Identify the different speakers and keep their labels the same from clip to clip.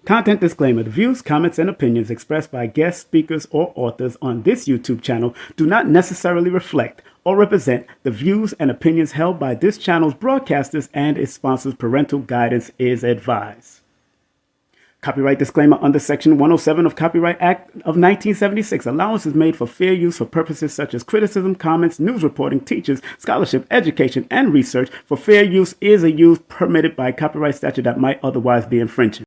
Speaker 1: Content disclaimer. The views, comments, and opinions expressed by guest speakers or authors on this YouTube channel do not necessarily reflect or represent the views and opinions held by this channel's broadcasters and its sponsors. Parental guidance is advised. Copyright disclaimer under Section 107 of Copyright Act of 1976. Allowance is made for fair use for purposes such as criticism, comments, news reporting, teachers, scholarship, education, and research. For fair use is a use permitted by copyright statute that might otherwise be infringing.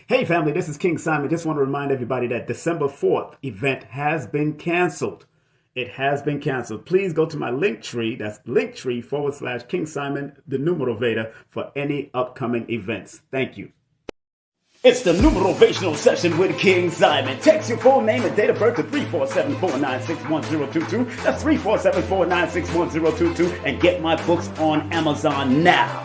Speaker 1: Hey family, this is King Simon. Just want to remind everybody that December 4th event has been canceled. It has been canceled. Please go to my Linktree. That's Linktree/King Simon, the numeral Veda, for any upcoming events. Thank you. It's the numerational session with King Simon. Text your full name and date of birth to 347-496-1022. That's 347-496-1022. And get my books on Amazon now.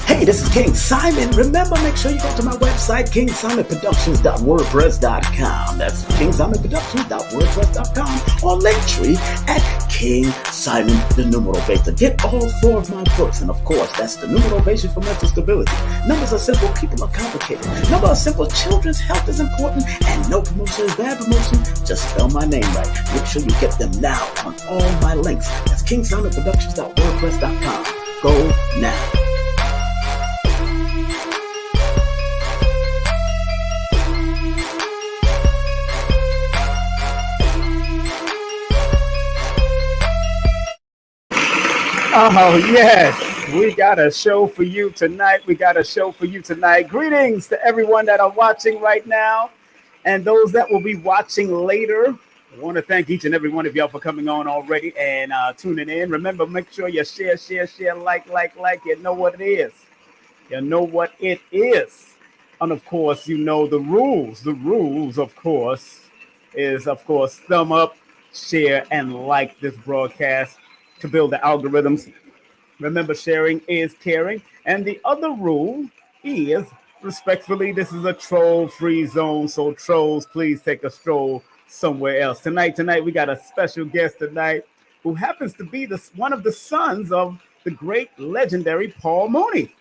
Speaker 1: Hey, this is King Simon. Remember, make sure you go to my website, kingsimonproductions.wordpress.com. That's kingsimonproductions.wordpress.com, or Linktree at King Simon, the numeral Veda. Get all 4 of my books, and of course, that's the numeral Veda for mental stability. Numbers are simple, people are complicated. Number are simple, children's health is important, and no promotion is bad promotion. Just spell my name right. Make sure you get them now on all my links. That's kingsimonproductions.wordpress.com. Go now. Oh, yes. We got a show for you tonight. Greetings to everyone that are watching right now and those that will be watching later. I want to thank each and every one of y'all for coming on already and tuning in. Remember, make sure you share, like. You know what it is. And, of course, you know the rules. The rules, of course, is, thumb up, share, and like this broadcast to build the algorithms. Remember, sharing is caring. And the other rule is, respectfully, this is a troll-free zone. So trolls, please take a stroll somewhere else. Tonight, we got a special guest tonight who happens to be one of the sons of the great legendary Paul Mooney.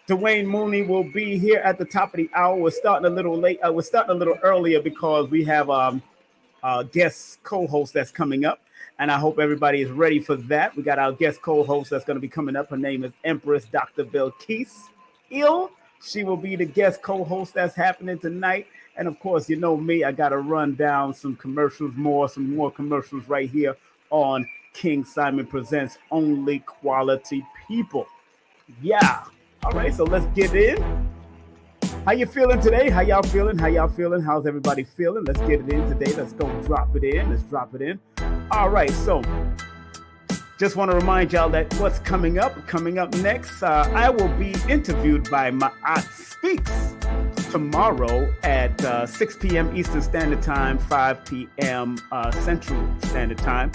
Speaker 1: Dwayne Mooney will be here at the top of the hour. We're starting a little late. We're starting a little earlier because we have a guest co-host that's coming up. And I hope everybody is ready for that. We got our guest co-host that's going to be coming up. Her name is Empress Dr. Belkis Ill. She will be the guest co-host that's happening tonight. And of course, you know me, I got to run down some more commercials right here on King Simon Presents Only Quality People. Yeah. All right, so let's get in. How you feeling today? How y'all feeling? How's everybody feeling? Let's get it in today. Let's go drop it in. All right, so just want to remind y'all that what's coming up next, I will be interviewed by Ma'at Speaks tomorrow at 6 p.m. Eastern Standard Time, 5 p.m. Central Standard Time.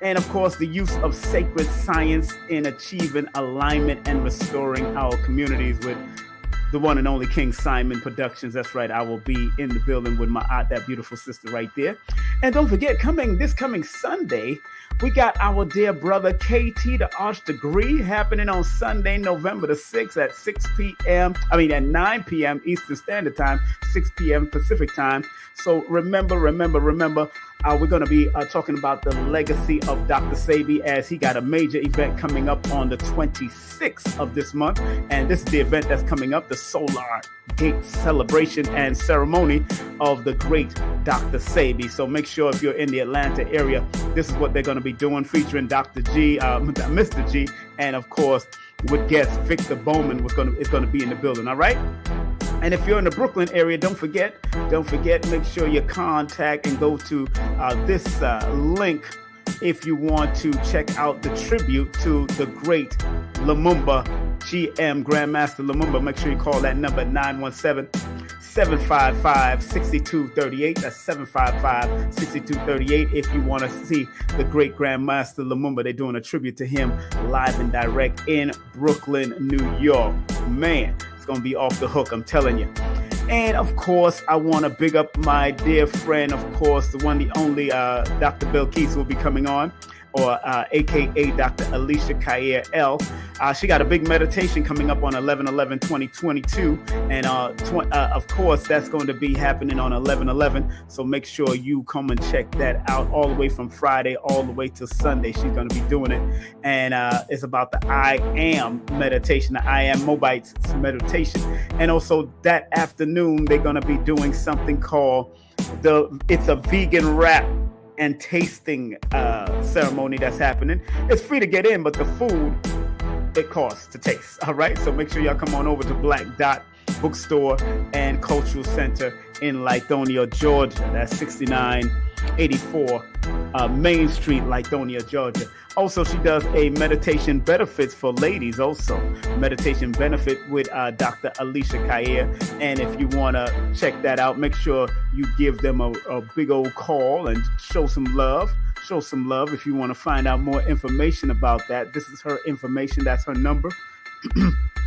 Speaker 1: And of course, the use of sacred science in achieving alignment and restoring our communities with the one and only King Simon Productions. That's right. I will be in the building with my aunt, that beautiful sister right there. And don't forget, this coming Sunday, we got our dear brother KT, the Arch Degree, happening on Sunday, November the 6th at 9 p.m. Eastern Standard Time, 6 p.m. Pacific Time. So remember, we're going to be talking about the legacy of Dr. Sebi, as he got a major event coming up on the 26th of this month. And this is the event that's coming up, the Solar Gate celebration and ceremony of the great Dr. Sebi. So make sure if you're in the Atlanta area, this is what they're going to be doing, featuring Dr. G, Mr. G, and of course, with guest Victor Bowman is going to be in the building. All right. And if you're in the Brooklyn area, don't forget, make sure you contact and go to this link if you want to check out the tribute to the great Lumumba, GM Grandmaster Lumumba. Make sure you call that number 917 755-6238. That's 755-6238. If you want to see the great Grandmaster Lumumba, they're doing a tribute to him live and direct in Brooklyn, New York. Man, it's going to be off the hook, I'm telling you. And of course, I want to big up my dear friend, of course, the one, the only Dr. Bill Keats will be coming on, or aka Dr. Alicia Kair L. She got a big meditation coming up on 11/11/2022, and of course that's going to be happening on 11/11. So make sure you come and check that out, all the way from Friday all the way to Sunday. She's going to be doing it, and it's about the I Am meditation, the I Am Mobites meditation, and also that afternoon they're going to be doing something called it's a vegan wrap and tasting ceremony that's happening. It's free to get in, but the food, it costs to taste. All right, so make sure y'all come on over to Black Dot Bookstore and Cultural Center in Lithonia, Georgia. That's 6984 Main Street, Lithonia, Georgia. Also, she does a meditation benefits for ladies, also meditation benefit with Dr. Alicia Kair. And if you want to check that out, make sure you give them a big old call and show some love. Show some love. If you want to find out more information about that, this is her information. That's her number.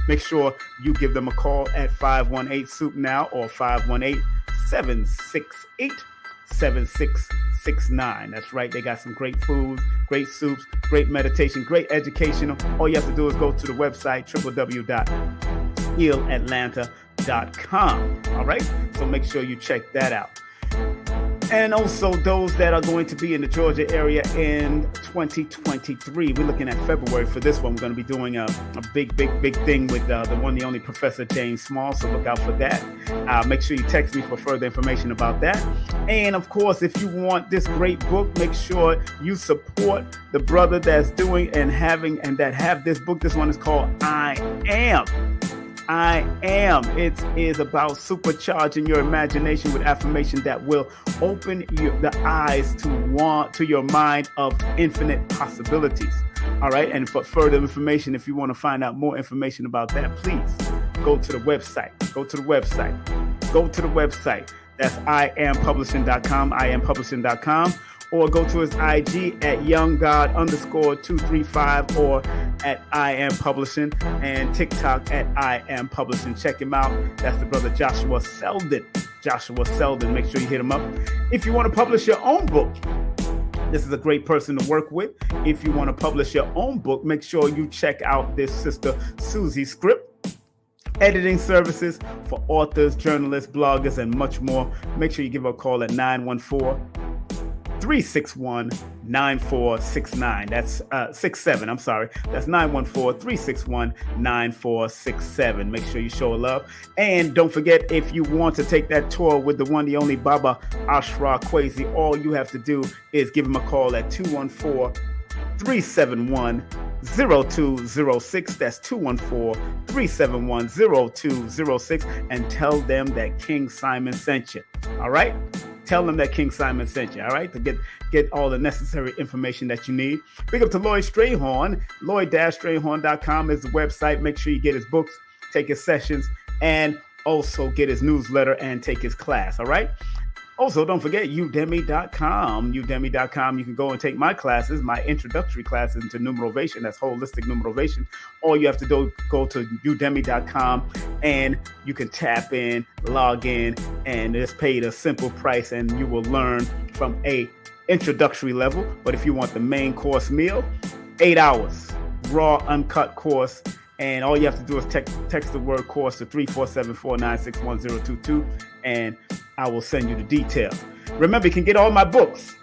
Speaker 1: Make sure you give them a call at 518-SOUP-NOW or 518-768-7669. That's right. They got some great food, great soups, great meditation, great education. All you have to do is go to the website, www.healatlanta.com. All right. So make sure you check that out. And also those that are going to be in the Georgia area in 2023. We're looking at February for this one. We're going to be doing a big thing with the one, the only Professor James Small. So look out for that. Make sure you text me for further information about that. And of course, if you want this great book, make sure you support the brother that's doing and that have this book. This one is called I Am. I Am. It is about supercharging your imagination with affirmation that will open the eyes to your mind of infinite possibilities. All right. And for further information, if you want to find out more information about that, please go to the website. That's iampublishing.com, iampublishing.com. Or go to his IG at YoungGod_235 or at I Am Publishing, and TikTok at I Am Publishing. Check him out. That's the brother Joshua Selden. Make sure you hit him up. If you want to publish your own book, this is a great person to work with. If you want to publish your own book, make sure you check out this sister Susie Script. Editing services for authors, journalists, bloggers, and much more. Make sure you give her a call at 914-361-9469. That's 67. I'm sorry. That's 914-361-9467. Make sure you show love. And don't forget, if you want to take that tour with the one, the only Baba Ashra Kwesi, all you have to do is give him a call at 214-371-0206. That's 214-371-0206, and tell them that King Simon sent you. All right? Tell them that King Simon sent you, all right? To get all the necessary information that you need. Big up to Lloyd Strayhorn. Lloyd-Strayhorn.com is the website. Make sure you get his books, take his sessions, and also get his newsletter and take his class, all right? Also, don't forget Udemy.com. Udemy.com, you can go and take my classes, my introductory classes into numerovation. That's holistic numerovation. All you have to do, go to Udemy.com, and you can tap in, log in, and it's paid a simple price, and you will learn from a introductory level. But if you want the main course meal, 8 hours, raw, uncut course. And all you have to do is text the word course to 347-496-1022, and I will send you the details. Remember, you can get all my books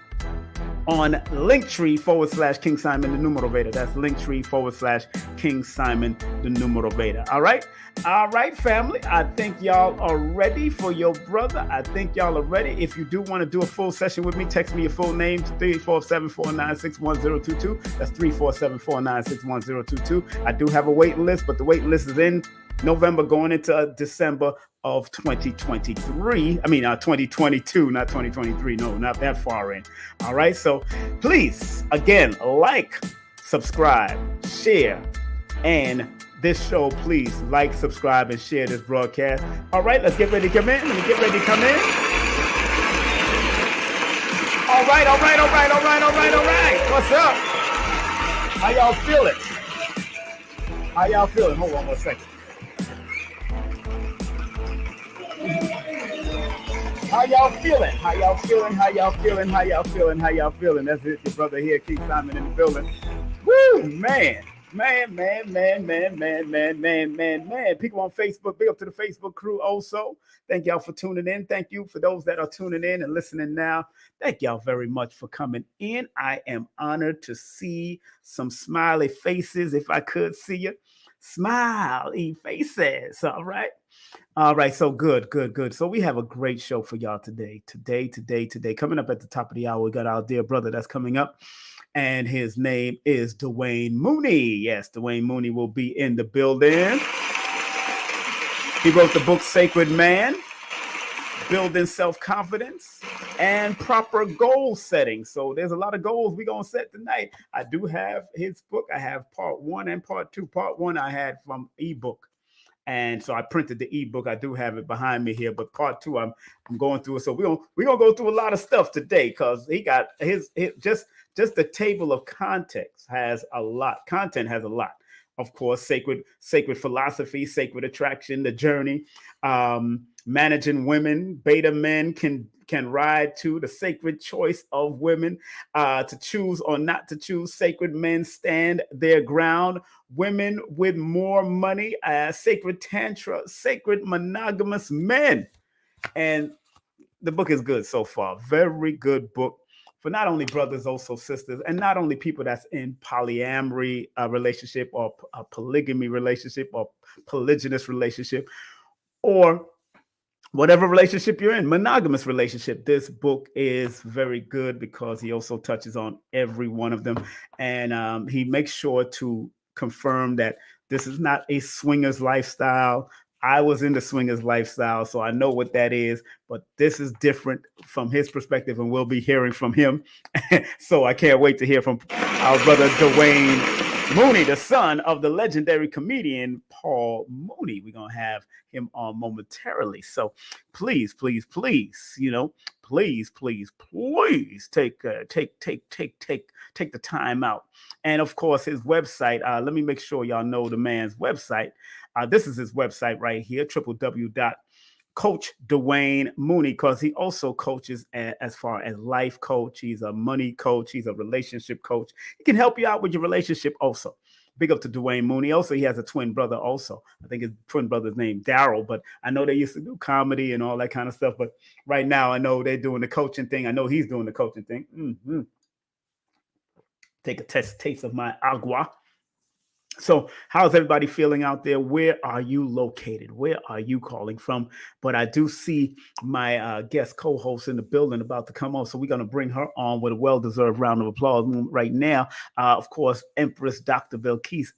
Speaker 1: on Linktree/King Simon the Numerovator. That's Linktree/King Simon the Numerovator. All right? All right, family. I think y'all are ready for your brother. I think y'all are ready. If you do want to do a full session with me, text me your full name to 347-496-1022. That's 347-496-1022. I do have a waiting list, but the waiting list is in November going into December of 2023. 2022, not 2023. No, not that far in. All right. So please, again, like, subscribe, share, and this show, please like, subscribe, and share this broadcast. All right, let's get ready to come in. Let me get ready to come in. All right. What's up? How y'all feeling? Hold on 1 second. How y'all feeling? That's it. Your brother here, Keith Simon, in the building. Woo, man. People on Facebook, big up to the Facebook crew also. Thank y'all for tuning in. Thank you for those that are tuning in and listening now. Thank y'all very much for coming in. I am honored to see some smiley faces. If I could see you, smiley faces. All right. So good. So we have a great show for y'all today. Coming up at the top of the hour, we got our dear brother that's coming up. And his name is Dwayne Mooney. Yes, Dwayne Mooney will be in the building. He wrote the book Sacred Man, Building Self-Confidence and Proper Goal Setting. So there's a lot of goals we're going to set tonight. I do have his book. I have part 1 and part 2. Part 1 I had from ebook. And so I printed the ebook. I do have it behind me here, but part 2 I'm going through it. So we're gonna go through a lot of stuff today because he got his just the table of context has a lot. Content has a lot. Of course, sacred philosophy, sacred attraction, the journey, managing women, beta men can ride to the sacred choice of women, to choose or not to choose. Sacred men stand their ground. Women with more money, sacred tantra, sacred monogamous men. And the book is good so far. Very good book for not only brothers, also sisters, and not only people that's in polyamory relationship or a polygamy relationship or polygynous relationship or whatever relationship you're in, monogamous relationship. This book is very good because he also touches on every one of them. And he makes sure to confirm that this is not a swingers lifestyle. I was in the swingers lifestyle, so I know what that is, but this is different from his perspective, and we'll be hearing from him. So I can't wait to hear from our brother Dwayne Mooney, the son of the legendary comedian Paul Mooney. We're going to have him on momentarily. So please, please take the time out. And of course, his website, let me make sure y'all know the man's website. This is his website right here, www.Coach Dwayne Mooney, because he also coaches as far as life coach. He's a money coach. He's a relationship coach. He can help you out with your relationship also. Big up to Dwayne Mooney. Also, he has a twin brother also. I think his twin brother's named Daryl, but I know they used to do comedy and all that kind of stuff. But right now, I know they're doing the coaching thing. I know he's doing the coaching thing. Mm-hmm. Take a taste of my agua. So how's everybody feeling out there? Where are you located? Where are you calling from? But I do see my guest co-host in the building about to come on. So we're going to bring her on with a well-deserved round of applause right now. Of course, Empress Dr. Belkis,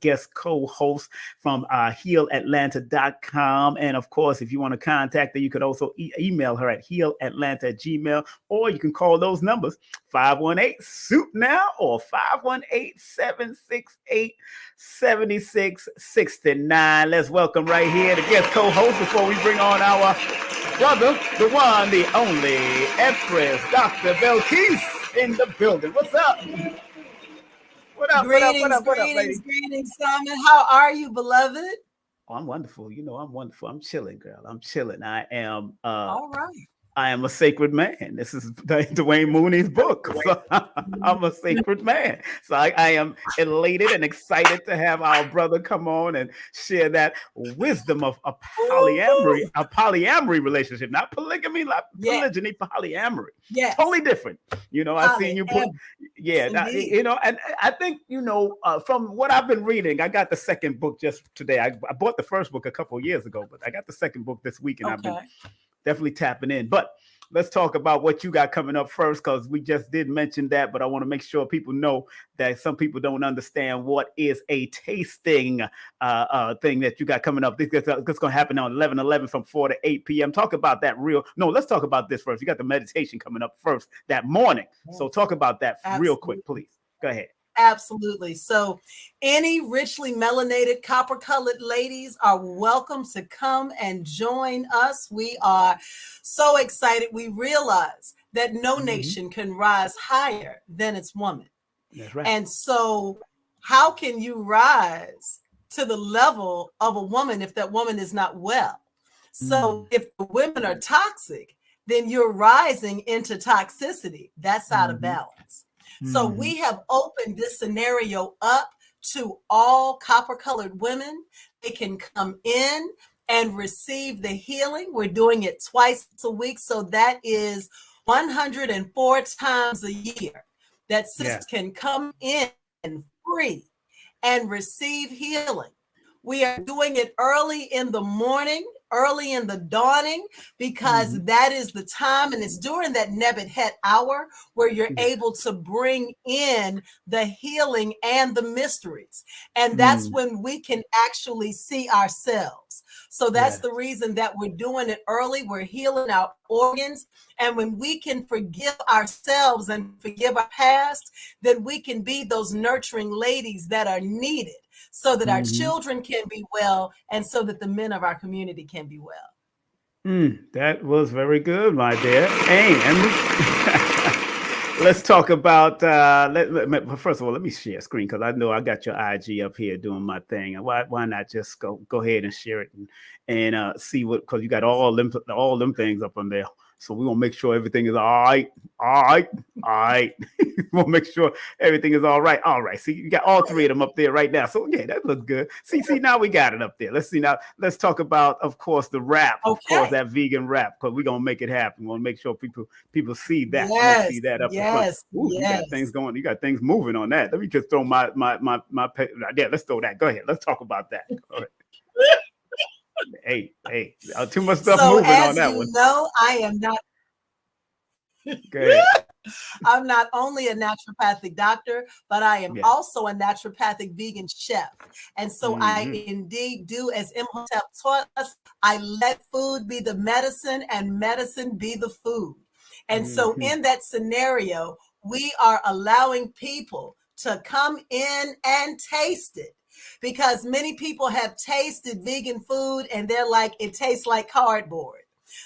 Speaker 1: guest co-host from healatlanta.com. And of course, if you want to contact her, you could also email her at healatlanta@gmail.com, or you can call those numbers 518-SUIT now or 518-768-7669. Let's welcome right here the guest co-host before we bring on our brother, the one, the only Empress Dr. Belkis in the building. What's up? What up, lady?
Speaker 2: Greetings, Simon. How are you, beloved?
Speaker 1: Oh, I'm wonderful. You know, I'm wonderful. I'm chilling, girl. I'm chilling. I am
Speaker 2: all right.
Speaker 1: I am a sacred man. This is Dwayne Mooney's book. So I'm a sacred man. So I am elated and excited to have our brother come on and share that wisdom of a polyamory relationship, not polygamy, not polygyny, polyamory.
Speaker 2: Yeah,
Speaker 1: totally different. You know, I've seen you put, you know, and I think, you know, from what I've been reading, I got the second book just today. I bought the first book a couple of years ago, but I got the second book this week, and I've been definitely tapping in. But let's talk about what you got coming up first, because we just did mention that, but I want to make sure people know that some people don't understand what is a tasting thing that you got coming up. This is going to happen on 11/11 from 4 to 8 p.m. Talk about that let's talk about this first. You got the meditation coming up first that morning. So talk about that real quick, please. Go ahead.
Speaker 2: Absolutely. So, any richly melanated, copper colored ladies are welcome to come and join us. We are so excited. We realize that no
Speaker 1: Mhm.
Speaker 2: nation can rise higher than its woman.
Speaker 1: That's right.
Speaker 2: And so, how can you rise to the level of a woman if that woman is not well? So,
Speaker 1: Mm.
Speaker 2: if the women are toxic, then you're rising into toxicity. That's out of
Speaker 1: Mhm.
Speaker 2: balance. So,
Speaker 1: Mhm.
Speaker 2: we have opened this scenario up to all copper colored women. They can come in and receive the healing. We're doing it twice a week. So, that is 104 times a year that
Speaker 1: Yeah.
Speaker 2: sisters can come in free and receive healing. We are doing it early in the morning, early in the dawning, because
Speaker 1: Mhm.
Speaker 2: that is the time, and it's during that Nebbit Het hour where you're
Speaker 1: Yeah.
Speaker 2: able to bring in the healing and the mysteries. And that's
Speaker 1: Mm.
Speaker 2: when we can actually see ourselves. So that's
Speaker 1: Yes.
Speaker 2: the reason that we're doing it early. We're healing our organs. And when we can forgive ourselves and forgive our past, then we can be those nurturing ladies that are needed so that our
Speaker 1: Mhm.
Speaker 2: children can be well and so that the men of our community can be well.
Speaker 1: That was very good, my dear. And let's talk about. First of all, let me share screen because I know I got your IG up here doing my thing. And why not just go ahead and share it and see what, because you got all them things up on there. So we want to make sure everything is all right, all right, all right. We'll make sure everything is all right. All right. See, you got all three of them up there right now. So yeah, that looks good. See, now we got it up there. Let's see now. Let's talk about, of course, the rap. Of course,
Speaker 2: Okay.
Speaker 1: that vegan rap, because we're gonna make it happen. We want to make sure people see that. Let's
Speaker 2: Yes,
Speaker 1: see that up in front.
Speaker 2: yes,
Speaker 1: Ooh, you got things
Speaker 2: yes.
Speaker 1: going. You got things moving on that. Let me just throw my yeah. Let's throw that. Go ahead. Let's talk about that. Go ahead. Hey, too much stuff
Speaker 2: So
Speaker 1: moving on
Speaker 2: as
Speaker 1: that
Speaker 2: you
Speaker 1: one.
Speaker 2: know,
Speaker 1: Go ahead.
Speaker 2: I'm not only a naturopathic doctor, but I am
Speaker 1: Yeah.
Speaker 2: also a naturopathic vegan chef. And so I
Speaker 1: Mm-hmm.
Speaker 2: indeed do, as Imhotep taught us, I let food be the medicine and medicine be the food. And so
Speaker 1: Mm-hmm.
Speaker 2: in that scenario, we are allowing people to come in and taste it because many people have tasted vegan food and they're like, it tastes like cardboard.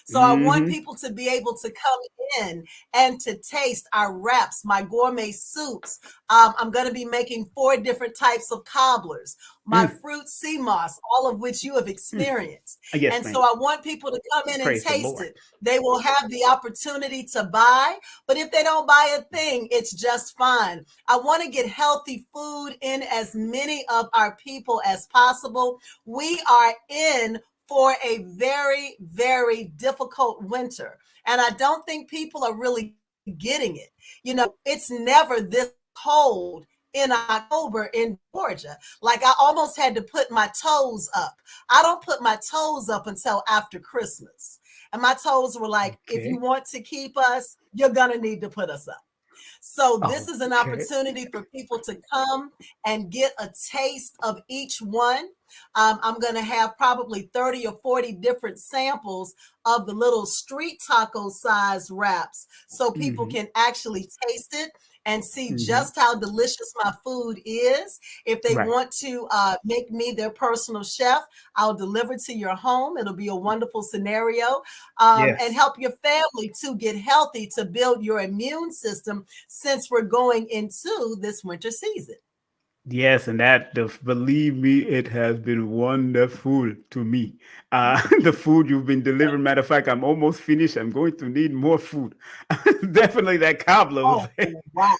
Speaker 2: So I want
Speaker 1: Mm-hmm.
Speaker 2: people to be able to come in and to taste our wraps, my gourmet soups. I'm going to be making 4 different types of cobblers, my
Speaker 1: Mm,
Speaker 2: fruit sea moss, all of which you have
Speaker 1: mm.
Speaker 2: experienced.
Speaker 1: Yes,
Speaker 2: And so
Speaker 1: ma'am.
Speaker 2: I want people to come in and
Speaker 1: Praise the
Speaker 2: taste
Speaker 1: Lord.
Speaker 2: it. They will have the opportunity to buy, but if they don't buy a thing, it's just fine. I want to get healthy food in as many of our people as possible. We are in for a very, very difficult winter. And I don't think people are really getting it. You know, it's never this cold in October in Georgia. Like I almost had to put my toes up. I don't put my toes up until after Christmas. And my toes were like, if you
Speaker 1: Okay.
Speaker 2: want to keep us, you're going to need to put us up. So this
Speaker 1: Oh,
Speaker 2: is an
Speaker 1: okay.
Speaker 2: opportunity for people to come and get a taste of each one. I'm going to have probably 30 or 40 different samples of the little street taco size wraps so people
Speaker 1: Mm-hmm.
Speaker 2: can actually taste it and see
Speaker 1: Mm-hmm.
Speaker 2: just how delicious my food is. If they
Speaker 1: Right.
Speaker 2: want to make me their personal chef, I'll deliver to your home. It'll be a wonderful scenario and
Speaker 1: Yes.
Speaker 2: help your family to get healthy to build your immune system since we're going into this winter season.
Speaker 1: Yes, and believe me, it has been wonderful to me. The food you've been delivering. Matter of fact, I'm almost finished. I'm going to need more food. Definitely that cobbler was.
Speaker 2: Oh, wow.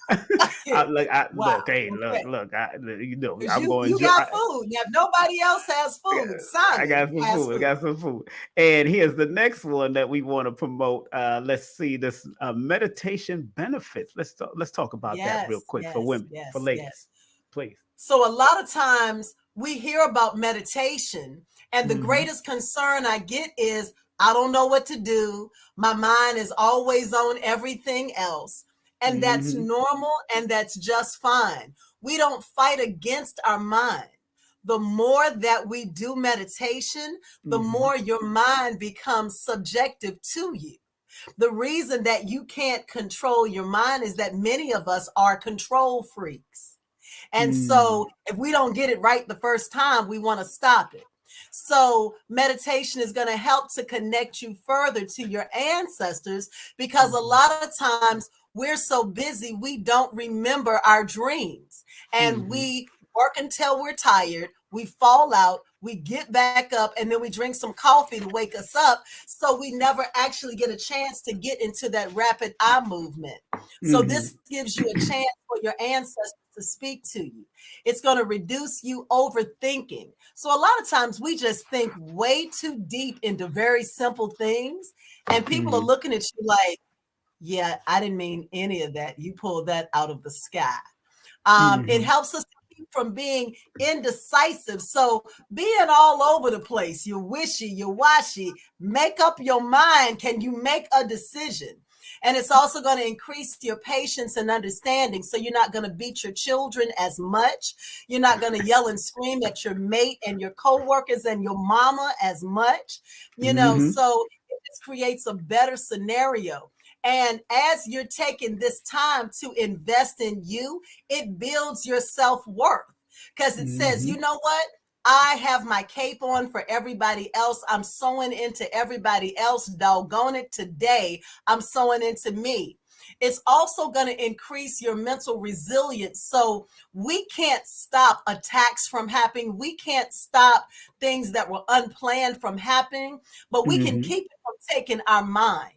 Speaker 2: Wow.
Speaker 1: Look, hey,
Speaker 2: Okay.
Speaker 1: look.
Speaker 2: Because
Speaker 1: I'm going
Speaker 2: you
Speaker 1: to.
Speaker 2: got food. Now, if nobody else has food,
Speaker 1: I
Speaker 2: Simon
Speaker 1: got some
Speaker 2: has
Speaker 1: food. I
Speaker 2: food.
Speaker 1: got some food. And here's the next one that we want to promote. Let's see this meditation benefits. Let's talk about that real
Speaker 2: Yes,
Speaker 1: quick for
Speaker 2: yes,
Speaker 1: women, for
Speaker 2: yes,
Speaker 1: ladies,
Speaker 2: yes.
Speaker 1: please.
Speaker 2: So a lot of times we hear about meditation, and the
Speaker 1: Mm-hmm.
Speaker 2: greatest concern I get is I don't know what to do. My mind is always on everything else. And that's
Speaker 1: Mm-hmm.
Speaker 2: normal and that's just fine. We don't fight against our mind. The more that we do meditation, the
Speaker 1: Mm-hmm.
Speaker 2: more your mind becomes subjective to you. The reason that you can't control your mind is that many of us are control freaks. And
Speaker 1: Mm.
Speaker 2: so if we don't get it right the first time, we want to stop it. So meditation is going to help to connect you further to your ancestors, because a lot of times we're so busy, we don't remember our dreams, and
Speaker 1: Mm-hmm.
Speaker 2: we work until we're tired. We fall out, we get back up, and then we drink some coffee to wake us up. So we never actually get a chance to get into that rapid eye movement. So
Speaker 1: Mm-hmm.
Speaker 2: this gives you a chance for your ancestors to speak to you. It's going to reduce you overthinking. So a lot of times we just think way too deep into very simple things, and people are
Speaker 1: Mm-hmm.
Speaker 2: looking at you like, yeah, I didn't mean any of that. You pulled that out of the sky. It
Speaker 1: Mm-hmm.
Speaker 2: helps us keep from being indecisive. So being all over the place, you're wishy, you're washy, make up your mind. Can you make a decision? And it's also going to increase your patience and understanding. So you're not going to beat your children as much. You're not going to yell and scream at your mate and your coworkers and your mama as much.
Speaker 1: Mm-hmm.
Speaker 2: So it just creates a better scenario. And as you're taking this time to invest in you, it builds your self-worth, because it says,
Speaker 1: Mm-hmm.
Speaker 2: you know what? I have my cape on for everybody else. I'm sewing into everybody else. Doggone it, today I'm sewing into me. It's also going to increase your mental resilience. So we can't stop attacks from happening. We can't stop things that were unplanned from happening, but we can
Speaker 1: Mm-hmm.
Speaker 2: keep it from taking our mind.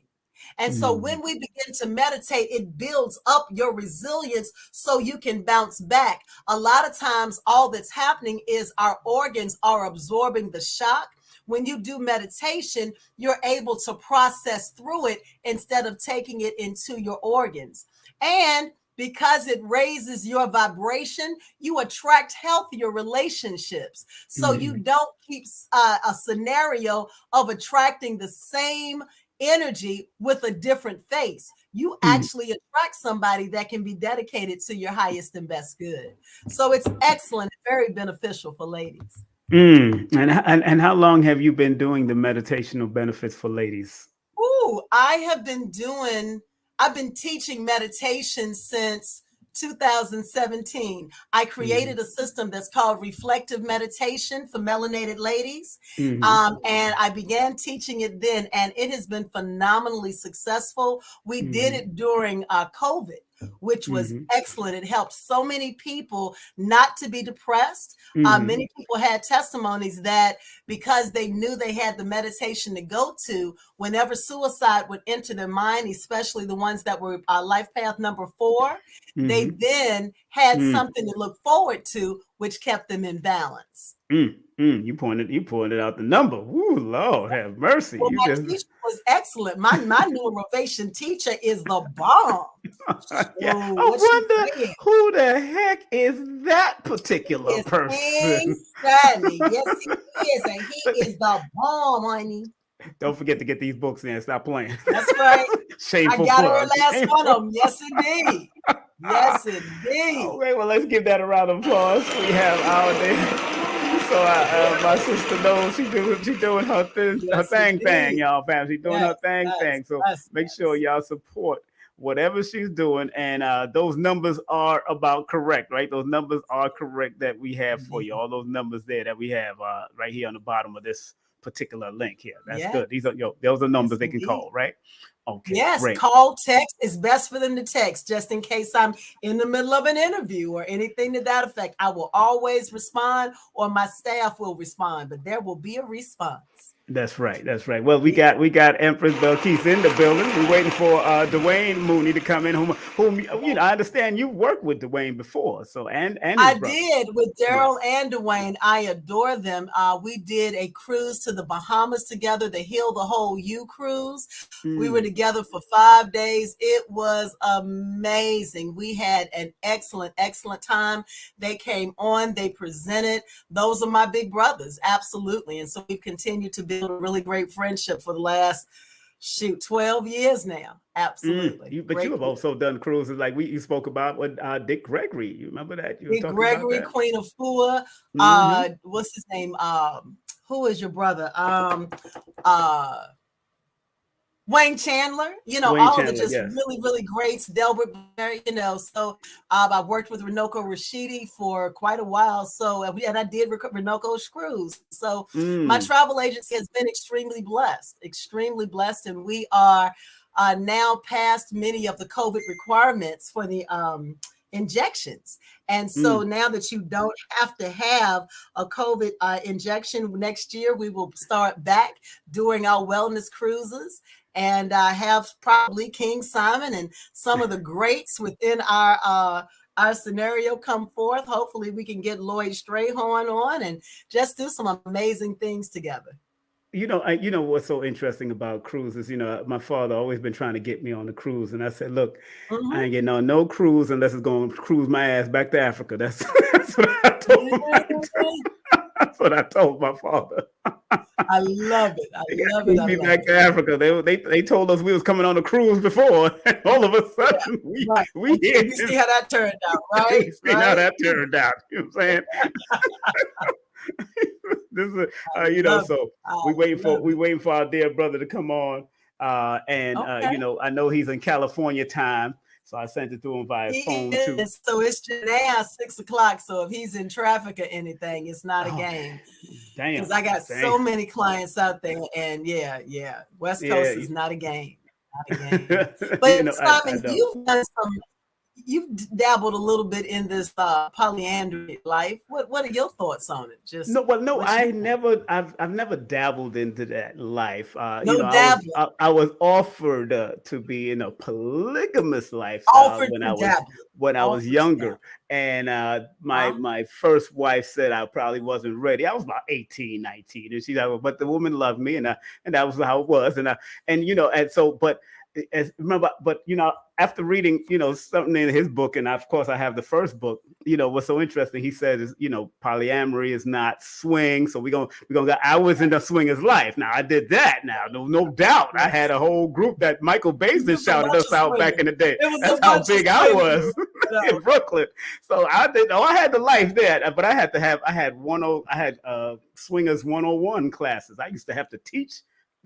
Speaker 2: And so
Speaker 1: Mm-hmm.
Speaker 2: when we begin to meditate, it builds up your resilience so you can bounce back. A lot of times, all that's happening is our organs are absorbing the shock. When you do meditation, you're able to process through it instead of taking it into your organs. And because it raises your vibration, you attract healthier relationships. So you
Speaker 1: Mm-hmm.
Speaker 2: don't keep a scenario of attracting the same energy with a different face. You actually attract somebody that can be dedicated to your highest and best good. So it's excellent, very beneficial for ladies.
Speaker 1: And how long have you been doing the meditational benefits for ladies?
Speaker 2: Ooh, I've been teaching meditation since 2017. I
Speaker 1: Mm-hmm.
Speaker 2: created a system that's called reflective meditation for melanated ladies.
Speaker 1: Mm-hmm.
Speaker 2: And I began teaching it then, and it has been phenomenally successful. We did
Speaker 1: Mm-hmm.
Speaker 2: it during COVID, which was
Speaker 1: Mm-hmm.
Speaker 2: excellent. It helped so many people not to be depressed.
Speaker 1: Mm-hmm.
Speaker 2: Many people had testimonies that because they knew they had the meditation to go to, whenever suicide would enter their mind, especially the ones that were life path number 4, they
Speaker 1: Mm-hmm.
Speaker 2: then had
Speaker 1: Mm.
Speaker 2: something to look forward to, which kept them in balance.
Speaker 1: You pointed out the number. Ooh, Lord have mercy.
Speaker 2: Well,
Speaker 1: You
Speaker 2: my
Speaker 1: just
Speaker 2: teacher was excellent. My new innovation teacher is the bomb.
Speaker 1: yeah.
Speaker 2: So
Speaker 1: I
Speaker 2: what she
Speaker 1: wonder
Speaker 2: said
Speaker 1: who the heck is that particular
Speaker 2: is
Speaker 1: person.
Speaker 2: insanity. Yes, he is, and he is the bomb, honey.
Speaker 1: Don't forget to get these books in. Stop playing.
Speaker 2: That's right. I
Speaker 1: Shameful
Speaker 2: got her
Speaker 1: plug.
Speaker 2: last one of
Speaker 1: Shameful.
Speaker 2: them. Yes, indeed. Yes, indeed.
Speaker 1: Okay, well, let's give that a round of applause. We have our day. So my sister knows she doing her
Speaker 2: Yes,
Speaker 1: thing,
Speaker 2: indeed.
Speaker 1: y'all, fam. She doing
Speaker 2: Yes,
Speaker 1: her
Speaker 2: yes,
Speaker 1: thing. So
Speaker 2: yes,
Speaker 1: make sure
Speaker 2: yes.
Speaker 1: y'all support whatever she's doing, and those numbers are about correct, right? Those numbers are correct that we have for you.
Speaker 2: Indeed.
Speaker 1: All those numbers there that we have right here on the bottom of this particular link here. That's
Speaker 2: Yes,
Speaker 1: good. Those are numbers
Speaker 2: yes,
Speaker 1: they can
Speaker 2: indeed.
Speaker 1: call, right? Okay,
Speaker 2: Yes,
Speaker 1: great.
Speaker 2: call, text. It's best for them to text just in case I'm in the middle of an interview or anything to that effect. I will always respond, or my staff will respond, but there will be a response.
Speaker 1: That's right. That's right. Well, we
Speaker 2: Yeah.
Speaker 1: got Empress Belkis in the building. We're waiting for Dwayne Mooney to come in. Whom I understand you worked with Dwayne before, so and his
Speaker 2: I
Speaker 1: brother.
Speaker 2: did with
Speaker 1: Yeah.
Speaker 2: Daryl and Dwayne. I adore them. We did a cruise to the Bahamas together, the Heal the Whole You cruise. We were
Speaker 1: Mm,
Speaker 2: together for 5 days. It was amazing. We had an excellent, excellent time. They came on, they presented. Those are my big brothers, absolutely. And so we've continued to build a really great friendship for the last 12 years now. Absolutely.
Speaker 1: But you
Speaker 2: Great
Speaker 1: have
Speaker 2: people.
Speaker 1: also done cruises like you spoke about with Dick Gregory. You remember that? You were
Speaker 2: Big
Speaker 1: talking about
Speaker 2: Gregory,
Speaker 1: that.
Speaker 2: Queen of Fua.
Speaker 1: Mm-hmm.
Speaker 2: What's his name? Who is your brother? Uh, Wayne Chandler,
Speaker 1: Wayne
Speaker 2: all of the
Speaker 1: Chandler,
Speaker 2: just
Speaker 1: yes.
Speaker 2: really, really greats, Delbert Blair, so I worked with Runoko Rashidi for quite a while. So, and I did Runoko's cruise. So my travel agency has been extremely blessed. And we are now past many of the COVID requirements for the injections. And so now that you don't have to have a COVID injection next year, we will start back doing our wellness cruises. And have probably King Simon and some of the greats within our scenario come forth. Hopefully we can get Lloyd Strayhorn on and just do some amazing things together.
Speaker 1: You know what's so interesting about cruises. My father always been trying to get me on the cruise, and I said, "Look, I ain't getting on no cruise unless it's going to cruise my ass back to Africa." That's what I told that's what I told my father.
Speaker 2: I love it. I love it.
Speaker 1: Me back to Africa. They told us we was coming on a cruise before, and all of a sudden we
Speaker 2: you see how that turned out, right?
Speaker 1: We see how that turned out. You know what I'm saying? This is so we waiting for our dear brother to come on. I know he's in California time. So I sent it to him via phone too.
Speaker 2: So it's now 6 o'clock. So if he's in traffic or anything, it's not a game.
Speaker 1: Damn.
Speaker 2: Because I got so many clients out there, and West Coast is not a game. Not a game. But Simon, you've dabbled a little bit in this polyandry life. What are your thoughts on it?
Speaker 1: I've never dabbled into that life. I was offered to be in a polygamous lifestyle when I was younger, and my first wife said I probably wasn't ready. I was about 18, 19, and she said, but the woman loved me, and that was how it was, after reading, something in his book, and of course I have the first book, what's so interesting, he said is, polyamory is not swing. So I was in the swingers life. Now I did that now, no doubt. I had a whole group that Michael Basin shouted us out back in the day. That's how big I was in Brooklyn. So I had the life there, but I had swingers 101 classes. I used to have to teach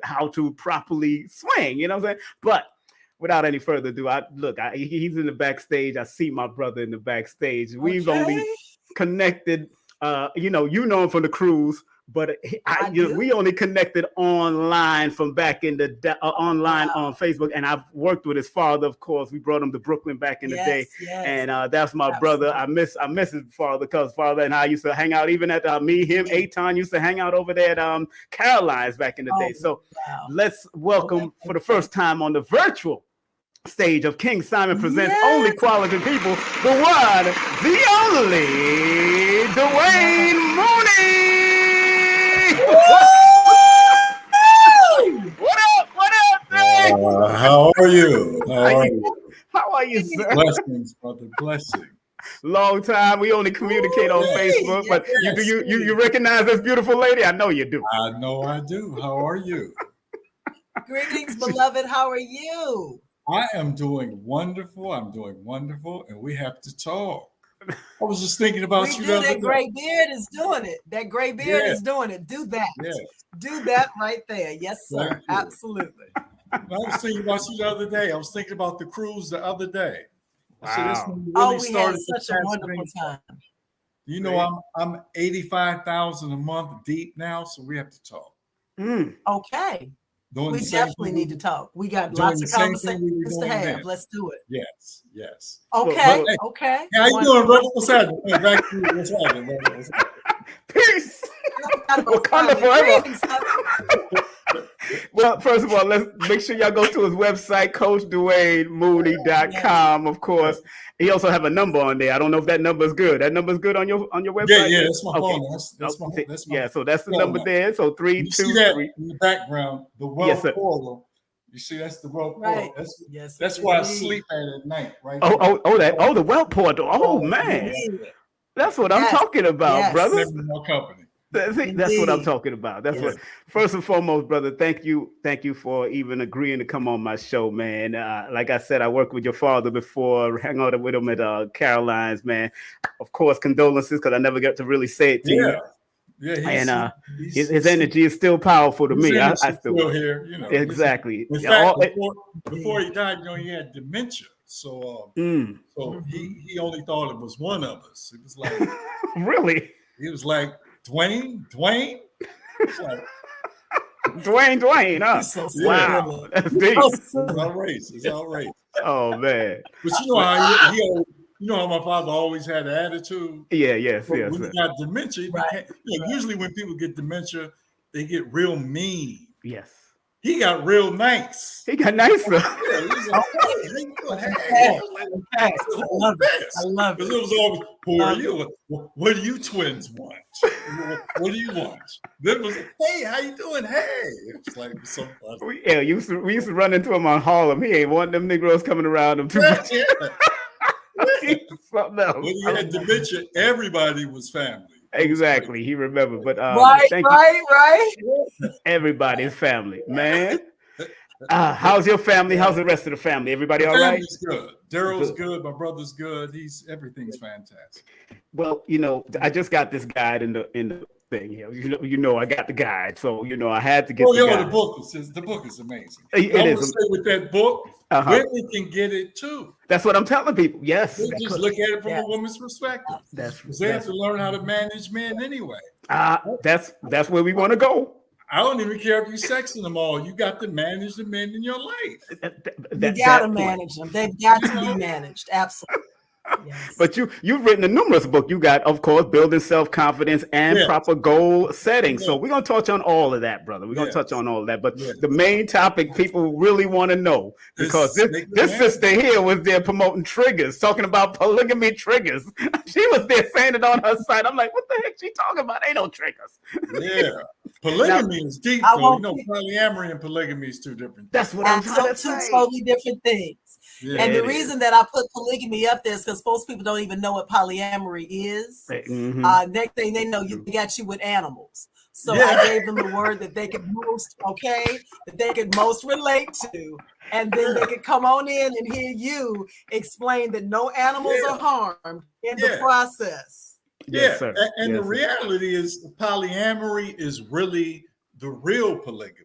Speaker 1: how to properly swing, you know what I'm saying? But without any further ado, he's in the backstage. I see my brother in the backstage. We've only connected, you know him from the cruise, but we only connected online from back in the online on Facebook. And I've worked with his father, of course. We brought him to Brooklyn back in the day, and that's my brother. I miss his father, because father and I used to hang out, even at Eitan used to hang out over there at Caroline's back in the day. So let's welcome for the first time on the virtual stage of King Simon Presents Only Quality People, the one, the only Dwayne Mooney. What up, Dwayne?
Speaker 3: How are you?
Speaker 1: How are you, sir?
Speaker 3: Blessings, brother. Blessings.
Speaker 1: Long time. We only communicate on Facebook, but you recognize this beautiful lady? I know you do.
Speaker 3: I know I do. How are you?
Speaker 2: Greetings, beloved. How are you?
Speaker 3: I am doing wonderful. And we have to talk. I was just thinking about you.
Speaker 2: That gray beard is doing it. That gray beard is doing it. Do that.
Speaker 3: Yes.
Speaker 2: Do that right there. Yes, sir. Absolutely.
Speaker 3: I was thinking about you the other day. I was thinking about the cruise the other day.
Speaker 1: Wow.
Speaker 2: We had such a wonderful time.
Speaker 3: You know, I'm 85,000 a month deep now, so we have to talk.
Speaker 2: Okay. We definitely need to talk. We got lots of conversations to have. Let's do it.
Speaker 3: Yes.
Speaker 2: Okay. Okay.
Speaker 3: How you doing, brother? What's happening? Back to you. What's happening?
Speaker 1: Peace. Wakanda forever. Well, first of all, let's make sure y'all go to his website, CoachDwayneMooney.com. Of course, he also have a number on there. I don't know if that number is good. That number is good on your website.
Speaker 3: Yeah, that's my phone. That's my
Speaker 1: so that's the number there. So 323
Speaker 3: in the background, the wealth portal. You see, that's the wealth portal. That's why I sleep at night, right?
Speaker 1: The wealth portal. Oh man, that's what I'm talking about, brother.
Speaker 3: No company.
Speaker 1: That's what I'm talking about. That's what. First and foremost, brother, thank you for even agreeing to come on my show, man. Like I said, I worked with your father before, hang out with him at Caroline's, man. Of course, condolences, because I never got to really say it to you.
Speaker 3: Yeah,
Speaker 1: and his energy is still powerful to me. I
Speaker 3: still here, you know.
Speaker 1: Exactly.
Speaker 3: In fact, before he died, you know, he had dementia. So, so he only thought it was one of us. It was like,
Speaker 1: really?
Speaker 3: He was like, Dwayne. It's like,
Speaker 1: Dwayne, huh?
Speaker 2: So
Speaker 1: wow, that's deep.
Speaker 3: It's outrageous.
Speaker 1: Oh man!
Speaker 3: But you know how you know how my father always had an attitude.
Speaker 1: Yes.
Speaker 3: When he got dementia, usually when people get dementia, they get real mean.
Speaker 1: Yes.
Speaker 3: He got real nice.
Speaker 1: He got nicer.
Speaker 3: Yeah, he was like, hey, I love it. It was always, who are you? What do you twins want? What do you want? Then it was, hey, how you doing? Hey. It's like so funny.
Speaker 1: We used to run into him on Harlem. He ain't want them Negroes coming around him too much. Something else.
Speaker 3: When he had dementia, everybody was family.
Speaker 1: Exactly, he remembered. But
Speaker 2: right.
Speaker 1: Everybody's family, man. How's your family? How's the rest of the family? Everybody all right?
Speaker 3: Family's good. Daryl's good. My brother's good. Everything's fantastic.
Speaker 1: Well, you know, I just got this guide in the thing here. You know, I got the guide, so you know, I had to get.
Speaker 3: The book is amazing. I would say with that book, women can get it too.
Speaker 1: That's what I'm telling people. Yes,
Speaker 3: they just look at it from a woman's perspective. They have to learn how to manage men anyway.
Speaker 1: That's where we want to go.
Speaker 3: I don't even care if you're sexing them all. You got to manage the men in your life.
Speaker 2: You got to manage them. They've got to be managed. Absolutely. Yes.
Speaker 1: But you've written a numerous book. You got, of course, building self-confidence and proper goal setting. So we're going to touch on all of that, brother. We're going to touch on all of that. But the main topic people really want to know, because this sister here was there promoting triggers, talking about polygamy triggers. She was there saying it on her site. I'm like, what the heck she talking about? Ain't no triggers.
Speaker 3: Yeah. Polygamy is deep, though. You know, polyamory and polygamy is two different things.
Speaker 1: That's what I'm trying to say.
Speaker 2: Two totally different things.
Speaker 3: Yeah,
Speaker 2: and the reason that I put polygamy up there is because most people don't even know what polyamory is.
Speaker 1: Mm-hmm.
Speaker 2: Next thing they know, you got you with animals. So I gave them the word that they could most, that they could most relate to. And then they could come on in and hear you explain that no animals are harmed in the process.
Speaker 1: Yes, sir.
Speaker 3: And the reality is polyamory is really the real polygamy.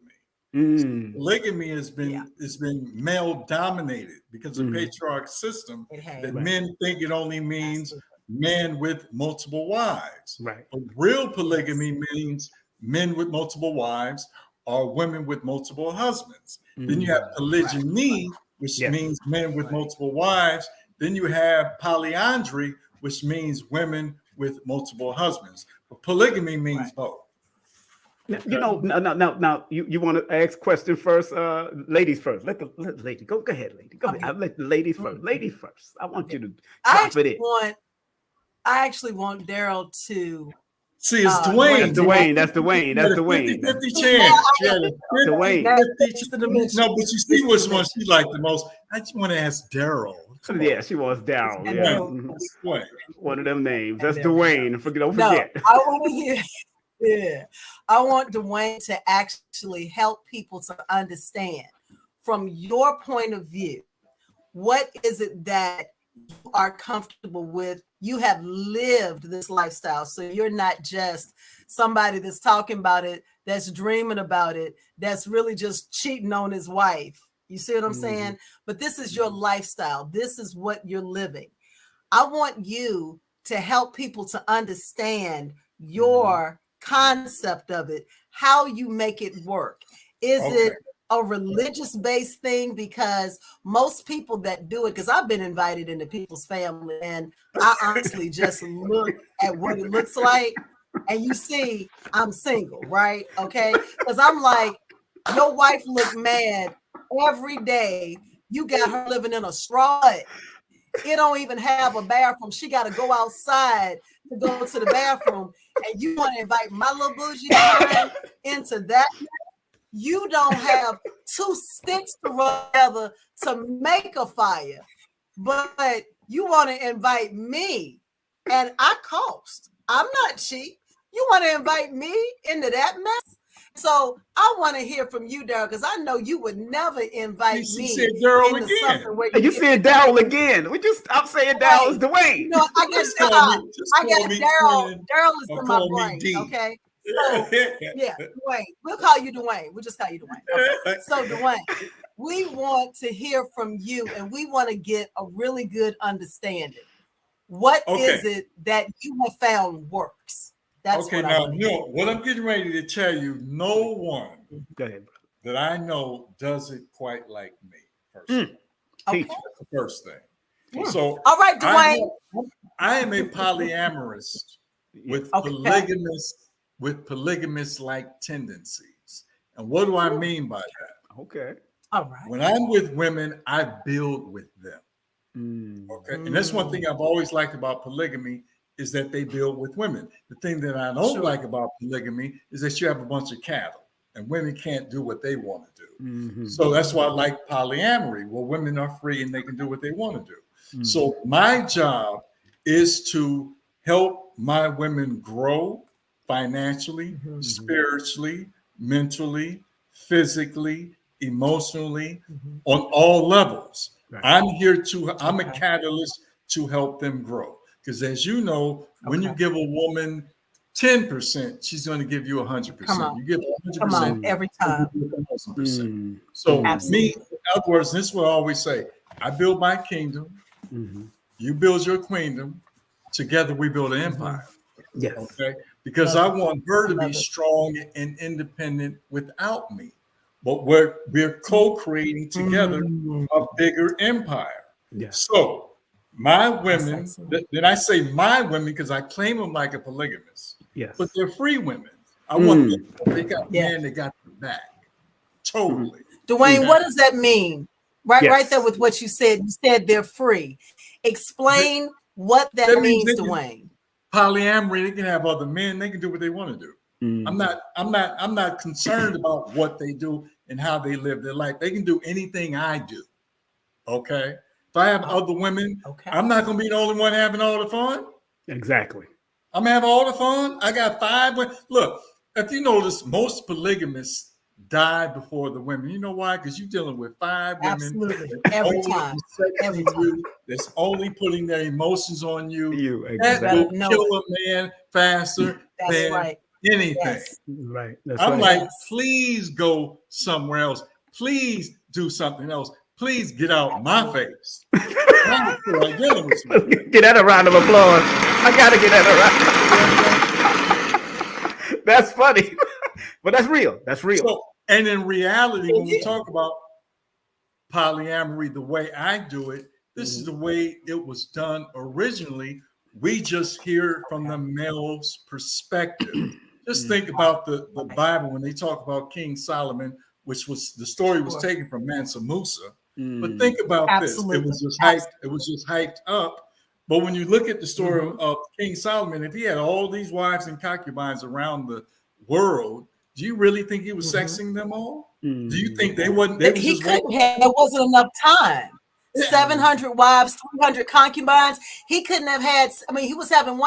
Speaker 3: Polygamy has been male dominated because of the patriarch system that men think it only means men with multiple wives.
Speaker 1: Right.
Speaker 3: But real polygamy means men with multiple wives or women with multiple husbands. Then you have polygyny, which means men with multiple wives. Then you have polyandry, which means women with multiple husbands. But polygamy means both.
Speaker 1: You know, now you want to ask question first, ladies first. Let the lady go ahead, lady. Go ahead. I'll let the ladies first. Ladies first. I want you to drop it in.
Speaker 2: I actually want Daryl to
Speaker 3: see. It's Dwayne.
Speaker 1: That's Dwayne.
Speaker 3: 50 chance.
Speaker 1: Dwayne.
Speaker 3: No, but you see which one she liked the most. I just want to ask Daryl.
Speaker 1: Yeah, she wants Daryl.
Speaker 3: Yeah,
Speaker 1: one of them names. That's Dwayne. Don't forget.
Speaker 2: I want to hear. Yeah, I want Dwayne to actually help people to understand from your point of view, what is it that you are comfortable with? You have lived this lifestyle. So you're not just somebody that's talking about it, that's dreaming about it, that's really just cheating on his wife. You see what I'm saying? But this is your lifestyle. This is what you're living. I want you to help people to understand your concept of it, how you make it work. Is it a religious based thing? Because most people that do it, because I've been invited into people's family and I honestly just look at what it looks like and you see I'm single, right? Okay, because I'm like, your wife look mad every day. You got her living in a straw hut. It don't even have a bathroom. She got to go outside to go to the bathroom. And you want to invite my little bougie friend into that? You don't have two sticks to rub together to make a fire, but you want to invite me, and I cost. I'm not cheap. You want to invite me into that mess? So I want to hear from you, Daryl, because I know you would never invite me.
Speaker 3: You said Daryl again.
Speaker 1: You said Daryl again. Would you stop saying Daryl is Dwayne?
Speaker 2: No, I guess Daryl. Daryl is in my brain. Okay. So, yeah, Dwayne. We'll call you Dwayne. We'll just call you Dwayne. Okay. So, Dwayne, we want to hear from you, and we want to get a really good understanding. What is it that you have found works? That's
Speaker 3: okay. Now, what I'm getting ready to tell you, no one that I know does it quite like me. First,
Speaker 2: okay.
Speaker 3: That's the first thing. So,
Speaker 2: all right, Dwayne.
Speaker 3: I am a polyamorous with polygamous-like tendencies. And what do I mean by that?
Speaker 1: Okay.
Speaker 2: All right.
Speaker 3: When I'm with women, I build with them. Okay. And that's one thing I've always liked about polygamy is that they build with women. The thing that I don't like about polygamy is that you have a bunch of cattle and women can't do what they want to do. So that's why I like polyamory, where women are free and they can do what they want to do. So my job is to help my women grow financially, spiritually, mentally, physically, emotionally, on all levels. Right. I'm a catalyst to help them grow. Because as you know, when you give a woman 10%, she's going to give you 100%. You give 100%
Speaker 2: every time.
Speaker 3: 1,000%. So me, in other words, this is what I always say. I build my kingdom. You build your queendom. Together we build an empire.
Speaker 1: Yes.
Speaker 3: Okay. Because I want her to be strong and independent without me. But we're co-creating together a bigger empire. Yes. So my women, then I say my women because I claim them like a polygamist. Yes. But they're free women. I want them. They got men, they got the back. Totally.
Speaker 2: Dwayne, what does that mean? Right there with what you said. You said they're free. Explain what that means, Dwayne.
Speaker 3: Polyamory, they can have other men, they can do what they want to do. I'm not concerned about what they do and how they live their life. They can do anything I do. Okay. If I have other women, I'm not going to be the only one having all the fun.
Speaker 1: Exactly.
Speaker 3: I'm having all the fun. I got 5 women. Look, if you notice, most polygamists die before the women. You know why? Because you're dealing with 5 women.
Speaker 2: Absolutely. Every time.
Speaker 3: That's only putting their emotions on you.
Speaker 1: Exactly.
Speaker 3: That will kill a man faster than anything.
Speaker 2: Yes.
Speaker 1: Right.
Speaker 3: I'm like, please go somewhere else. Please do something else. Please get out my face. Get
Speaker 1: that a round of applause. I gotta get that around. That's funny, but that's real. That's real.
Speaker 3: So, and in reality, when we talk about polyamory, the way I do it, this is the way it was done originally. We just hear from the male's perspective. Just think about the Bible when they talk about King Solomon, which was the story was taken from Mansa Musa. But think about this. It was just hyped up. But when you look at the story of King Solomon, if he had all these wives and concubines around the world, do you really think he was sexing them all? Do you think they wasn't?
Speaker 2: He couldn't have. There wasn't enough time. 700 wives, 300 concubines. He couldn't have had. I mean, he was having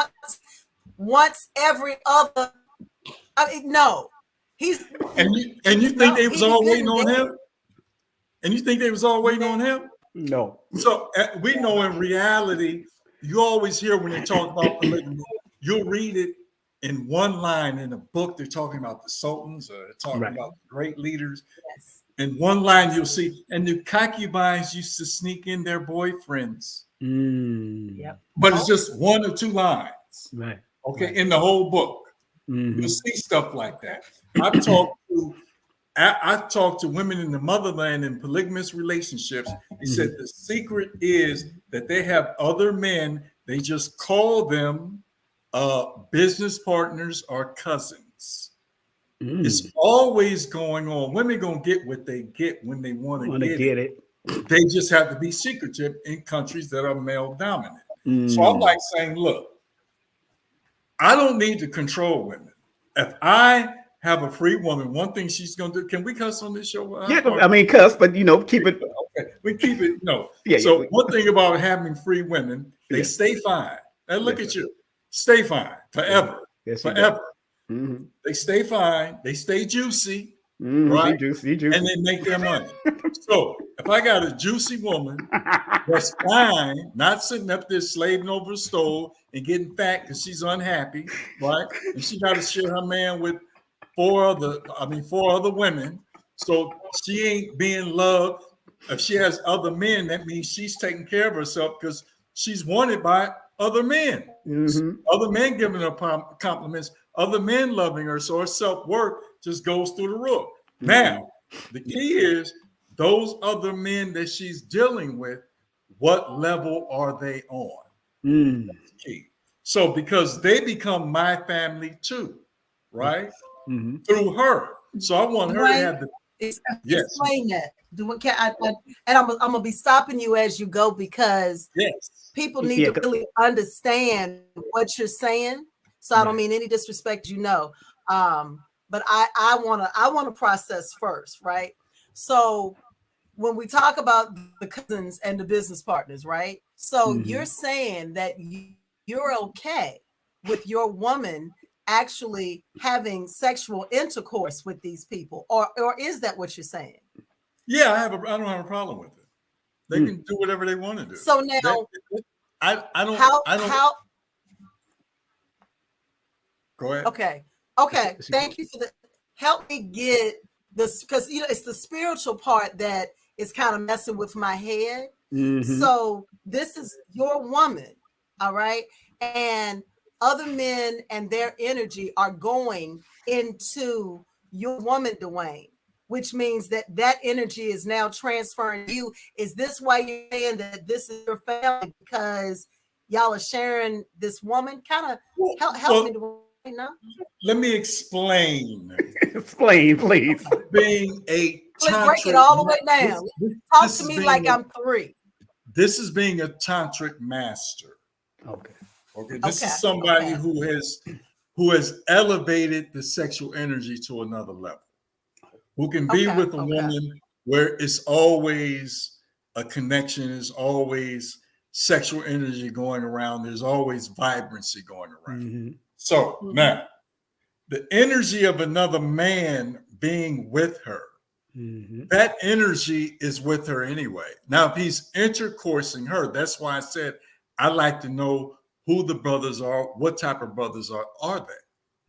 Speaker 2: once every other. I mean, no. He's
Speaker 3: and you think they was all waiting on him? And you think they was all waiting on him?
Speaker 1: No.
Speaker 3: So we know in reality, you always hear when they talk about polygamy, you'll read it in one line in a book. They're talking about the sultans, or they're talking about the great leaders. Yes. In one line, you'll see, and the concubines used to sneak in their boyfriends.
Speaker 2: Yep.
Speaker 3: But it's just 1 or 2 lines.
Speaker 1: Right.
Speaker 3: Okay, in the whole book. You'll see stuff like that. I've talked to women in the motherland in polygamous relationships. They said the secret is that they have other men. They just call them business partners or cousins. It's always going on. Women gonna get what they get when they want to get it. They just have to be secretive in countries that are male dominant. So I'm like saying, look, I don't need to control women. If I have a free woman, one thing she's going to do. Can we cuss on this show?
Speaker 1: Yeah, I mean, cuss, but keep it.
Speaker 3: Okay, we keep it. No. Yeah. So one thing about having free women, they stay fine. And look at you, stay fine forever, forever. They stay fine. They stay juicy. right?
Speaker 1: Juicy.
Speaker 3: And they make their money. So if I got a juicy woman that's fine, not sitting up there slaving over the stove and getting fat because she's unhappy, right? And she got to share her man with four other women. So she ain't being loved. If she has other men, that means she's taking care of herself because she's wanted by other men. Other men giving her compliments, other men loving her. So her self-worth just goes through the roof. Now, the key is those other men that she's dealing with, what level are they on? That's the key. So because they become my family too, right? Through her. So I want her to have the
Speaker 2: explain that. And I'm gonna be stopping you as you go because people need to really understand what you're saying. So I don't mean any disrespect, but I wanna process first, right? So when we talk about the cousins and the business partners, right? So you're saying that you're okay with your woman actually having sexual intercourse with these people, or is that what you're saying?
Speaker 3: Yeah, I don't have a problem with it. They can do whatever they want to do.
Speaker 2: So now,
Speaker 3: I don't.
Speaker 2: How?
Speaker 3: Go ahead.
Speaker 2: Okay. Thank you for the help me get this, because it's the spiritual part that is kind of messing with my head. So this is your woman, all right, and other men and their energy are going into your woman, Dwayne, which means that energy is now transferring to you. Is this why you're saying that this is your family, because y'all are sharing this woman? Kind of help me, Dwayne. No?
Speaker 3: Let me explain.
Speaker 1: Explain, please.
Speaker 3: Being a tantric,
Speaker 2: break it all the way down. Talk to me like I'm 3.
Speaker 3: This is being a tantric master. Okay. This is somebody who has elevated the sexual energy to another level. Who can be with a woman where it's always a connection, is always sexual energy going around. There's always vibrancy going around. So now, the energy of another man being with her, that energy is with her anyway. Now, if he's intercoursing her, that's why I said I like to know who the brothers are, what type of brothers are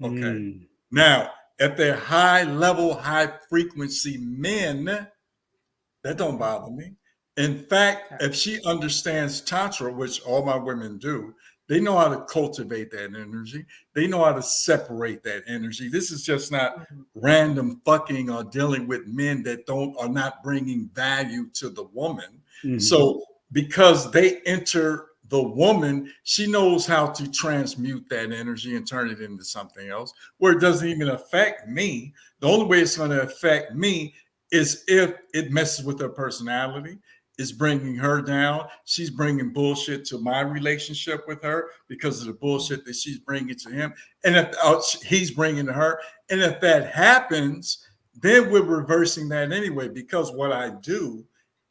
Speaker 3: they? Okay. Now, if they're high level, high frequency men, that don't bother me. In fact, if she understands Tantra, which all my women do, they know how to cultivate that energy. They know how to separate that energy. This is just not random fucking or dealing with men that are not bringing value to the woman. So because they enter the woman, she knows how to transmute that energy and turn it into something else where it doesn't even affect me. The only way it's going to affect me is if it messes with her personality, is bringing her down. She's bringing bullshit to my relationship with her because of the bullshit that she's bringing to him. And if he's bringing to her. And if that happens, then we're reversing that anyway, because what I do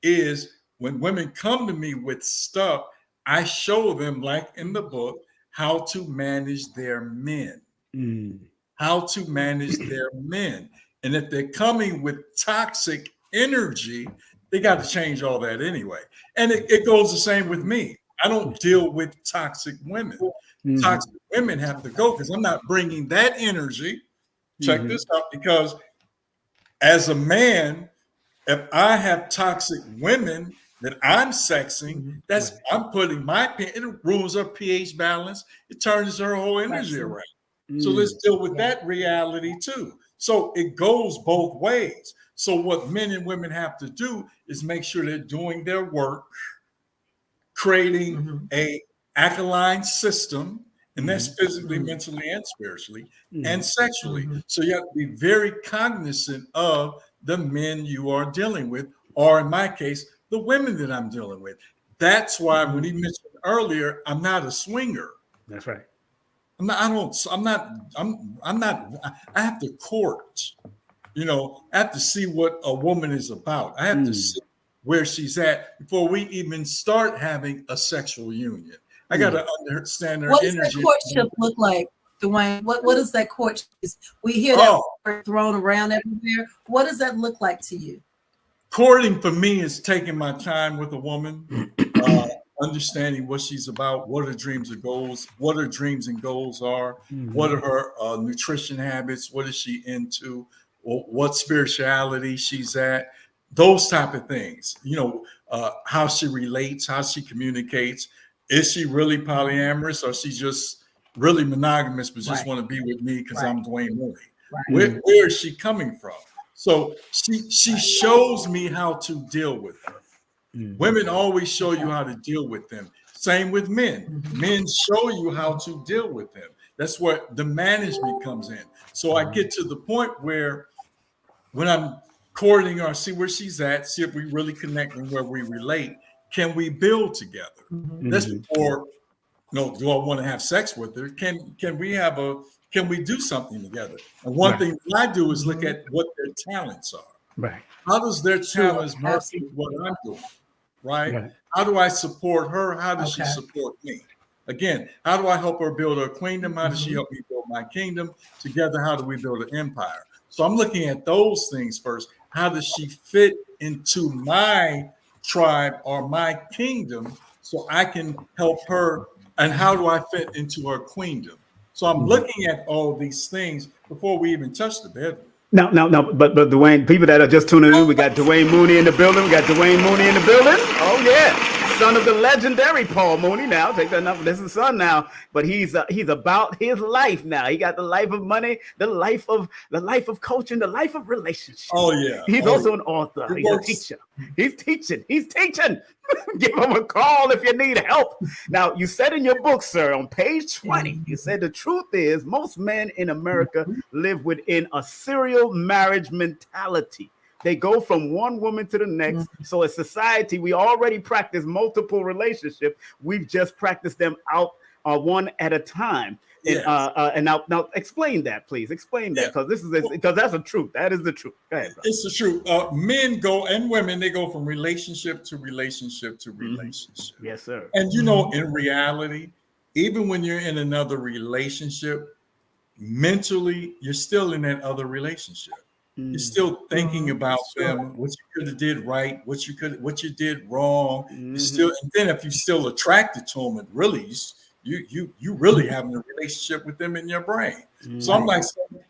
Speaker 3: is when women come to me with stuff, I show them, like in the book, how to manage their men. How to manage their men. And if they're coming with toxic energy, they got to change all that anyway. And it goes the same with me. I don't deal with toxic women. Toxic women have to go because I'm not bringing that energy. Check this out, because as a man, if I have toxic women that I'm sexing, I'm putting it ruins her pH balance. It turns her whole energy around. So let's deal with that reality too. So it goes both ways. So what men and women have to do is make sure they're doing their work, creating a alkaline system, and that's physically, mentally, and spiritually, and sexually. So you have to be very cognizant of the men you are dealing with, or in my case, the women that I'm dealing with. That's why when he mentioned earlier, I'm not a swinger.
Speaker 1: That's right.
Speaker 3: I have to court. I have to see what a woman is about. I have to see where she's at before we even start having a sexual union. I got to understand her energy.
Speaker 2: What does that courtship look like? Dwayne, what is that courtship? We hear that word thrown around everywhere. What does that look like to you?
Speaker 3: Courting for me is taking my time with a woman, understanding what she's about, what her dreams and goals, what her dreams and goals are, what are her nutrition habits, what is she into, what spirituality she's at, those type of things. How she relates, how she communicates. Is she really polyamorous, or is she just really monogamous but just want to be with me because I'm Dwayne Mooney? Where is she coming from? So she shows me how to deal with her. Women always show you how to deal with them. Same with men. Men show you how to deal with them. That's where the management comes in. So I get to the point where when I'm courting her, see where she's at, see if we really connect and where we relate. Can we build together? That's before, do I want to have sex with her? Can we do something together? And one thing that I do is look at what their talents are.
Speaker 1: Right.
Speaker 3: How does their talents merge with what I'm doing? Right? How do I support her? How does she support me? Again, how do I help her build her kingdom? How does she help me build my kingdom? Together, how do we build an empire? So I'm looking at those things first. How does she fit into my tribe or my kingdom so I can help her? And how do I fit into her queendom? So I'm looking at all these things before we even touch the bedroom.
Speaker 1: No, but Dwayne, people that are just tuning in, we got Dwayne Mooney in the building. We got Dwayne Mooney in the building. Oh yeah, son of the legendary Paul Mooney. Now take that number. This is son now, but he's about his life now. He got the life of money, the life of coaching, the life of relationships.
Speaker 3: Oh yeah.
Speaker 1: He's also an author. He's a teacher. He's teaching. Give him a call if you need help. Now, you said in your book, sir, on page 20, you said the truth is most men in America live within a serial marriage mentality. They go from one woman to the next. So as society, we already practice multiple relationships. We've just practiced them out one at a time. Yes. And now explain that, please. Explain that, because that's the truth. That is the truth. Go ahead,
Speaker 3: it's the truth. Men go, and women, they go from relationship to relationship to relationship.
Speaker 1: Yes, sir.
Speaker 3: And in reality, even when you're in another relationship, mentally, you're still in that other relationship. You're still thinking about them, what you could have did right, what you did wrong. You're still, and then if you're still attracted to them, and really, you really having a relationship with them in your brain. So I'm like,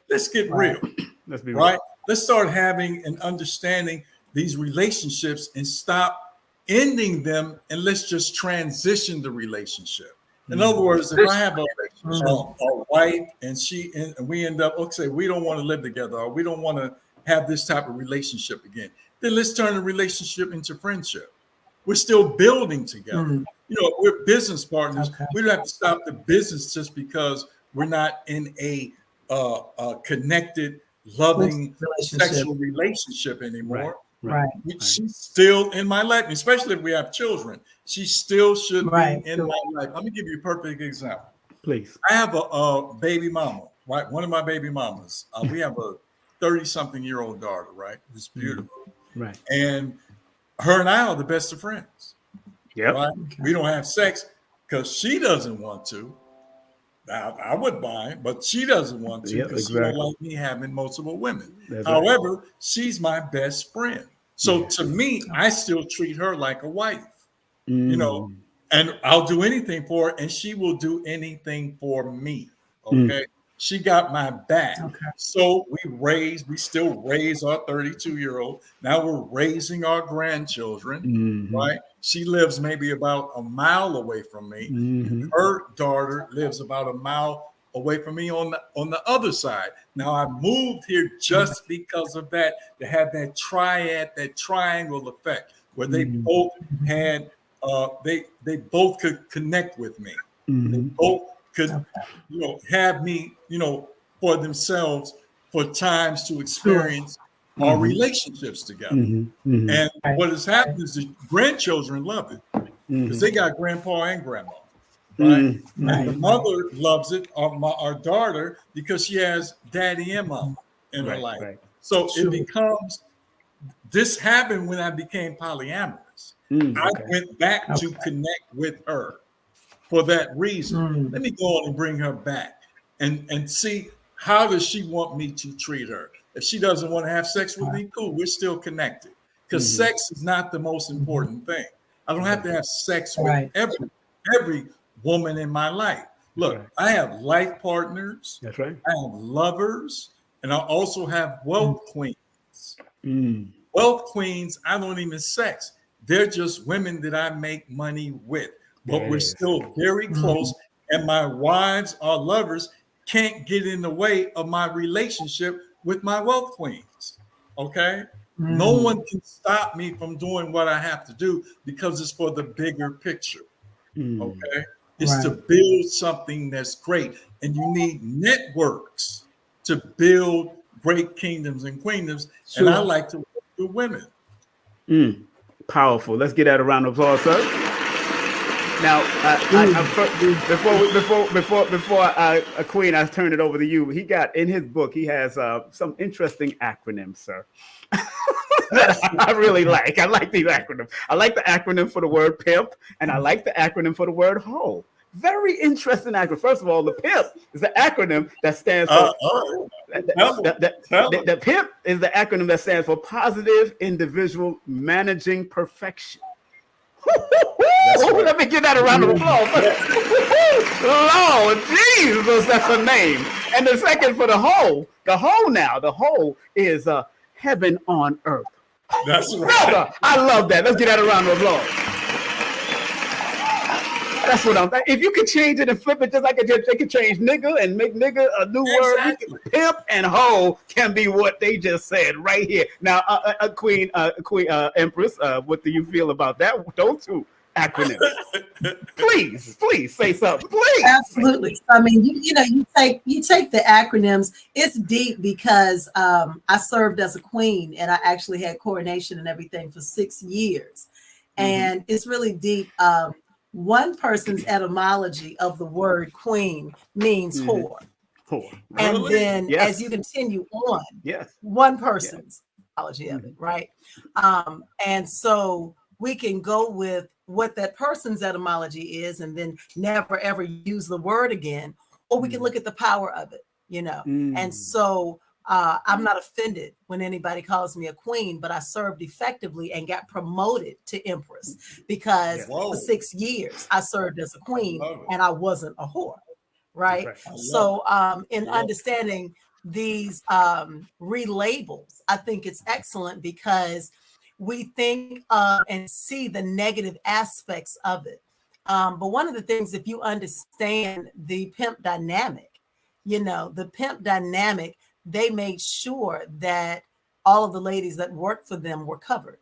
Speaker 3: let's get real.
Speaker 1: Let's be
Speaker 3: right.
Speaker 1: real.
Speaker 3: Let's start having and understanding these relationships and stop ending them, and let's just transition the relationship. In other words, if I have a wife and we end up, okay, we don't want to live together, or we don't want to have this type of relationship again, then let's turn the relationship into friendship. We're still building together. We're business partners. We don't have to stop the business just because we're not in a connected, loving, sexual relationship anymore.
Speaker 2: Right.
Speaker 3: She's still in my life, especially if we have children. She still should be in my life. Let me give you a perfect example.
Speaker 1: Please.
Speaker 3: I have a baby mama, right? One of my baby mamas. We have a 30-something-year-old daughter, right? It's beautiful.
Speaker 1: Right.
Speaker 3: And her and I are the best of friends.
Speaker 1: Yeah.
Speaker 3: Right? We don't have sex because she doesn't want to. I would mind, but she doesn't want to because she don't like me having multiple women. However, she's my best friend. So to me, I still treat her like a wife, and I'll do anything for her, and she will do anything for me. Okay. She got my back. Okay. So we still raise our 32-year-old. Now we're raising our grandchildren, right? She lives maybe about a mile away from me. Her daughter lives about a mile away from me on the other side. Now I moved here just because of that, to have that triad, that triangle effect, where they both had they both could connect with me. They both could have me for themselves for times to experience our relationships together. And what has happened is the grandchildren love it because they got grandpa and grandma, right? And the mother loves it, our daughter, because she has daddy and mom in her life. So it becomes, this happened when I became polyamorous. I went back to connect with her for that reason. Let me go on and bring her back. and see how does she want me to treat her. If she doesn't want to have sex with me, cool, we're still connected. Because sex is not the most important thing. I don't have to have sex with every woman in my life. Look, I have life partners.
Speaker 1: That's right.
Speaker 3: I have lovers, and I also have wealth queens. Wealth queens, I don't even sex. They're just women that I make money with, but we're still very close. And my wives or lovers can't get in the way of my relationship with my wealth queens. Okay. No one can stop me from doing what I have to do because it's for the bigger picture. Okay. It's to build something that's great. And you need networks to build great kingdoms and queendoms. And I like to work with women.
Speaker 1: Powerful. Let's get that a round of applause, sir. Now, before Queen, I turn it over to you. He got in his book. He has some interesting acronyms, sir. I really like. I like these acronyms. I like the acronym for the word pimp, and I like the acronym for the word hoe. Very interesting acronym. First of all, the pimp is the acronym that stands for. The PIMP is the acronym that stands for Positive Individual Managing Perfection. Let me get that a round of applause. Lord Jesus, that's a name. And the second for the whole is heaven on earth.
Speaker 3: That's right.
Speaker 1: Brother, I love that. Let's get that a round of applause. That's what I'm. If you could change it and flip it, just like they could change nigga and make nigga a new word. Pimp and hoe can be what they just said right here. Now, Queen Empress, what do you feel about that? Those two acronyms. Please say something. Please.
Speaker 2: Absolutely. I mean, you take the acronyms. It's deep because I served as a queen and I actually had coronation and everything for 6 years, and it's really deep. One person's etymology of the word queen means whore. And then as you continue on, one person's etymology of it, right? And so we can go with what that person's etymology is and then never ever use the word again, or we can look at the power of it, And so I'm not offended when anybody calls me a queen, but I served effectively and got promoted to empress because for 6 years I served as a queen and I wasn't a whore, right? So in understanding these relabels, I think it's excellent because we think and see the negative aspects of it. But one of the things, if you understand the pimp dynamic, the pimp dynamic, they made sure that all of the ladies that worked for them were covered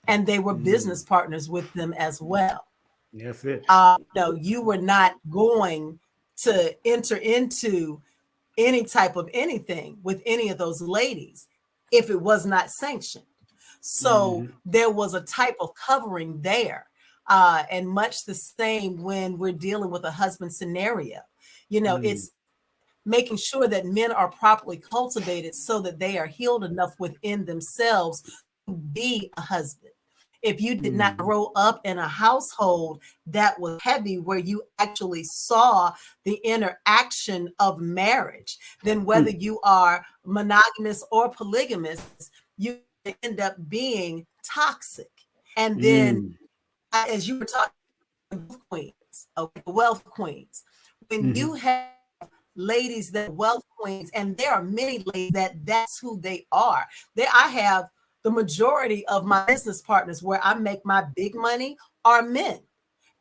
Speaker 2: and they were business partners with them as well.
Speaker 1: That's it.
Speaker 2: No, you were not going to enter into any type of anything with any of those ladies if it was not sanctioned. So there was a type of covering there. And much the same when we're dealing with a husband scenario, it's making sure that men are properly cultivated so that they are healed enough within themselves to be a husband. If you did not grow up in a household that was heavy, where you actually saw the interaction of marriage, then whether you are monogamous or polygamous, you end up being toxic. And then as you were talking queens, wealth queens, when you have ladies that wealth queens, and there are many ladies that's who they are. I have the majority of my business partners where I make my big money are men,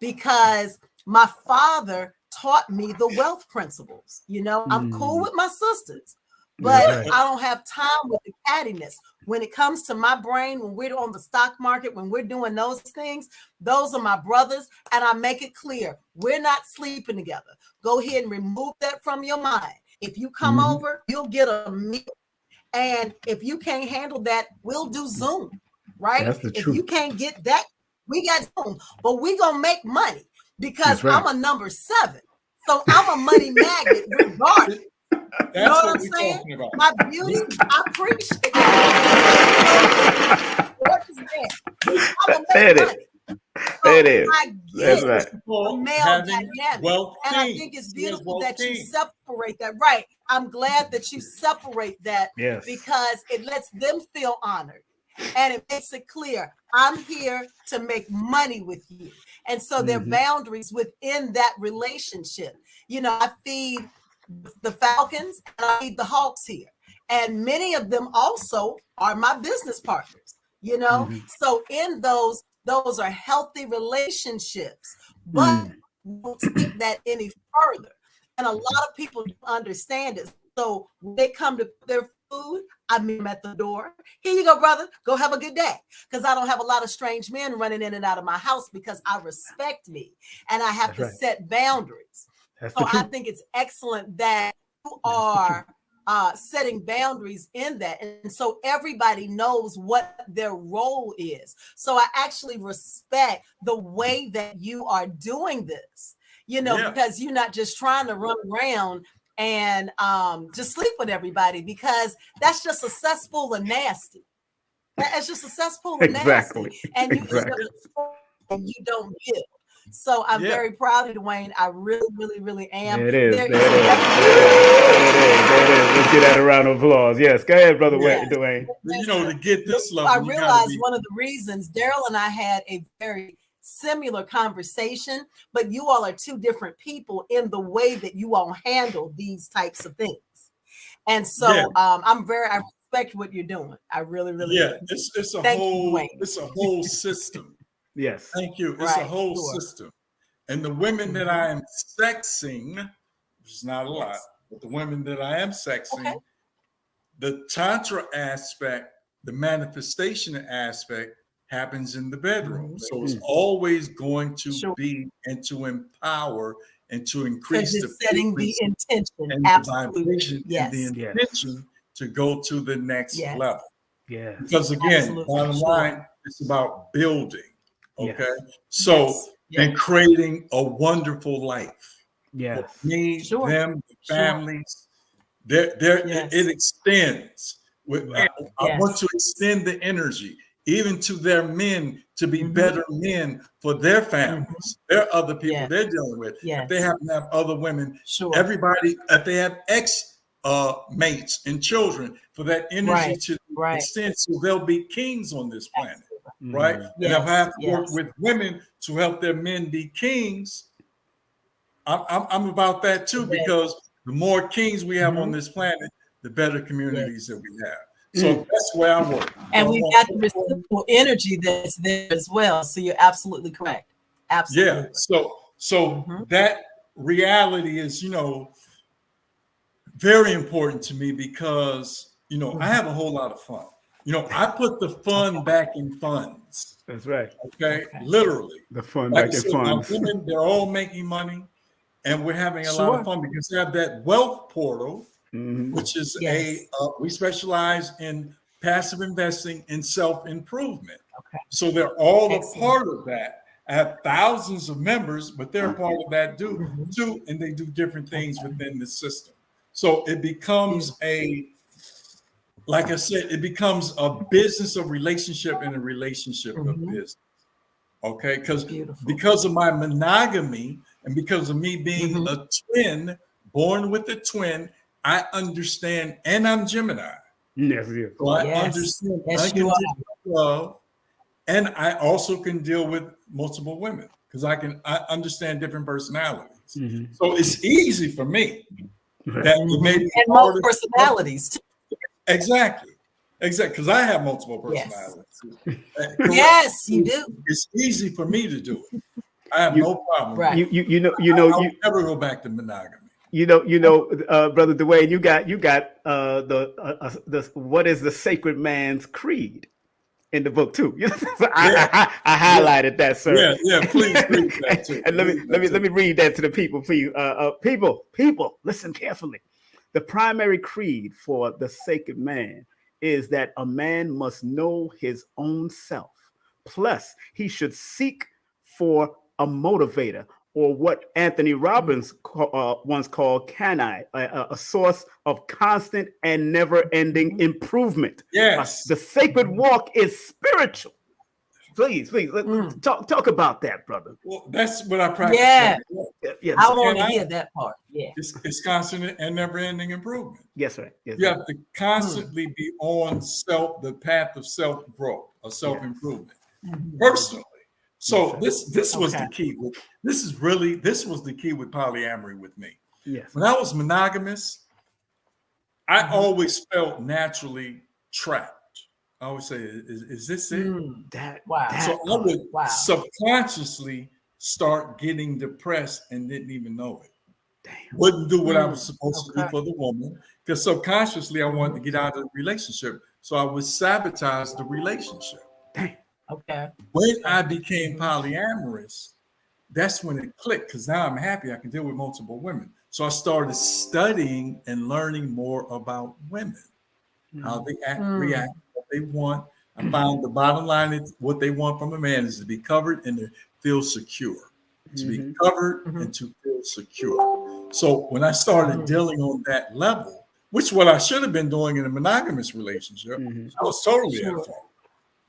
Speaker 2: because my father taught me the wealth principles. I'm cool with my sisters, but I don't have time with the cattiness. When it comes to my brain, when we're on the stock market, when we're doing those things, those are my brothers. And I make it clear, we're not sleeping together. Go ahead and remove that from your mind. If you come over, you'll get a meal. And if you can't handle that, we'll do Zoom, right?
Speaker 1: That's the truth.
Speaker 2: If you can't get that, we got Zoom. But we're going to make money because I'm a number 7. So I'm a money magnet regardless.
Speaker 3: That's
Speaker 2: you know what I'm
Speaker 3: we're
Speaker 2: saying?
Speaker 3: talking about.
Speaker 2: My beauty, I appreciate it. What is that? I'm gonna make money.
Speaker 1: It is.
Speaker 2: I
Speaker 1: That's
Speaker 2: get
Speaker 1: right.
Speaker 2: the male dynamic. And I think it's beautiful that you separate that. Right. I'm glad that you separate that because it lets them feel honored. And it makes it clear, I'm here to make money with you. And so there are boundaries within that relationship. You know, I feed the Falcons and I feed the Hawks here. And many of them also are my business partners, you know? So in those are healthy relationships, but we'll take that any further. And a lot of people don't understand it. So when they come to their food, I meet them at the door. Here you go, brother. Go have a good day. Because I don't have a lot of strange men running in and out of my house because I respect me and I have to set boundaries. So I think it's excellent that you are setting boundaries in that. And so everybody knows what their role is. So I actually respect the way that you are doing this, you know, because you're not just trying to run around and just sleep with everybody, because that's just a cesspool of nasty. That's just a cesspool of nasty. And you don't give. So I'm very proud of Dwayne. I really, really, really am.
Speaker 1: There it is. There it is. Let's get that a round of applause. Yes, go ahead, brother Dwayne.
Speaker 3: You know, to get this level,
Speaker 2: I realized one of the reasons Daryl and I had a very similar conversation, but you all are two different people in the way that you all handle these types of things. And so I respect what you're doing. I really, really do.
Speaker 3: It's a whole system.
Speaker 1: Yes.
Speaker 3: Thank you. It's a whole system. And the women that I am sexing, which is not a lot, but the women that I am sexing, the Tantra aspect, the manifestation aspect happens in the bedroom. So it's always going to be and to empower and to increase the
Speaker 2: setting the intention
Speaker 3: and the vibration and the intention to go to the next level.
Speaker 1: Yeah.
Speaker 3: Because again, bottom line, it's about building. Okay. So and creating a wonderful life.
Speaker 1: Yes.
Speaker 3: For me, them, the families, it extends. I want to extend the energy even to their men to be better men for their families. There are other people they're dealing with. If they happen to have other women, everybody, if they have mates and children, for that energy to extend, so they'll be kings on this planet. Right? And if I have to work with women to help their men be kings, I'm about that too, because the more kings we have on this planet, the better communities that we have. So that's where I work.
Speaker 2: And we've got the reciprocal energy that's there as well. So you're absolutely correct. Absolutely.
Speaker 3: Yeah. So that reality is, you know, very important to me because, you know, I have a whole lot of fun. You know, I put the fun back in funds.
Speaker 1: That's right.
Speaker 3: Okay. Literally.
Speaker 1: The fun back in funds.
Speaker 3: Women, they're all making money and we're having a lot of fun because they have that wealth portal, which is we specialize in passive investing and self-improvement. Okay. So they're all a part of that. I have thousands of members, but they're a part of that too, and they do different things within the system. So it becomes like I said, it becomes a business of relationship and a relationship of business. Okay, because of my monogamy and because of me being a twin, born with a twin, I understand, and I'm Gemini.
Speaker 1: Yes, yes.
Speaker 3: So I understand unconditional love, and I also can deal with multiple women because I understand different personalities. So it's easy for me. That maybe
Speaker 2: and multiple personalities too.
Speaker 3: Exactly. Because I have multiple personalities.
Speaker 2: Yes, you do.
Speaker 3: It's easy for me to do it. I have no problem.
Speaker 2: Right.
Speaker 3: I'll never go back to monogamy.
Speaker 1: Brother Dwayne, you got the what is the sacred man's creed in the book too. I highlighted that, sir.
Speaker 3: Please read that too.
Speaker 1: And let me read that to the people, please. People, listen carefully. The primary creed for the sacred man is that a man must know his own self. Plus, he should seek for a motivator, or what Anthony Robbins once called canai, a source of constant and never-ending improvement.
Speaker 3: Yes.
Speaker 1: The sacred walk is spiritual. Please, talk about that, brother.
Speaker 3: Well, that's what I practice.
Speaker 2: Yeah.
Speaker 1: Yes,
Speaker 2: I want to hear that part. Yeah.
Speaker 3: It's constant and never-ending improvement.
Speaker 1: yes, sir. Yes,
Speaker 3: You have to constantly be on the path of self-growth or self-improvement personally. So this was the key. This was the key with polyamory with me.
Speaker 1: Yes.
Speaker 3: When I was monogamous, I always felt naturally trapped. I always say, is this it? So I would subconsciously start getting depressed and didn't even know it. Damn. Wouldn't do what I was supposed to do for the woman because subconsciously I wanted to get out of the relationship. So I would sabotage the relationship.
Speaker 1: Damn.
Speaker 2: Okay.
Speaker 3: When I became polyamorous, that's when it clicked because now I'm happy I can deal with multiple women. So I started studying and learning more about women, how they act, react, what they want. I found the bottom line is what they want from a man is to be covered and to feel secure. To be covered and to feel secure. So when I started dealing on that level, which what I should have been doing in a monogamous relationship, I was totally at fault.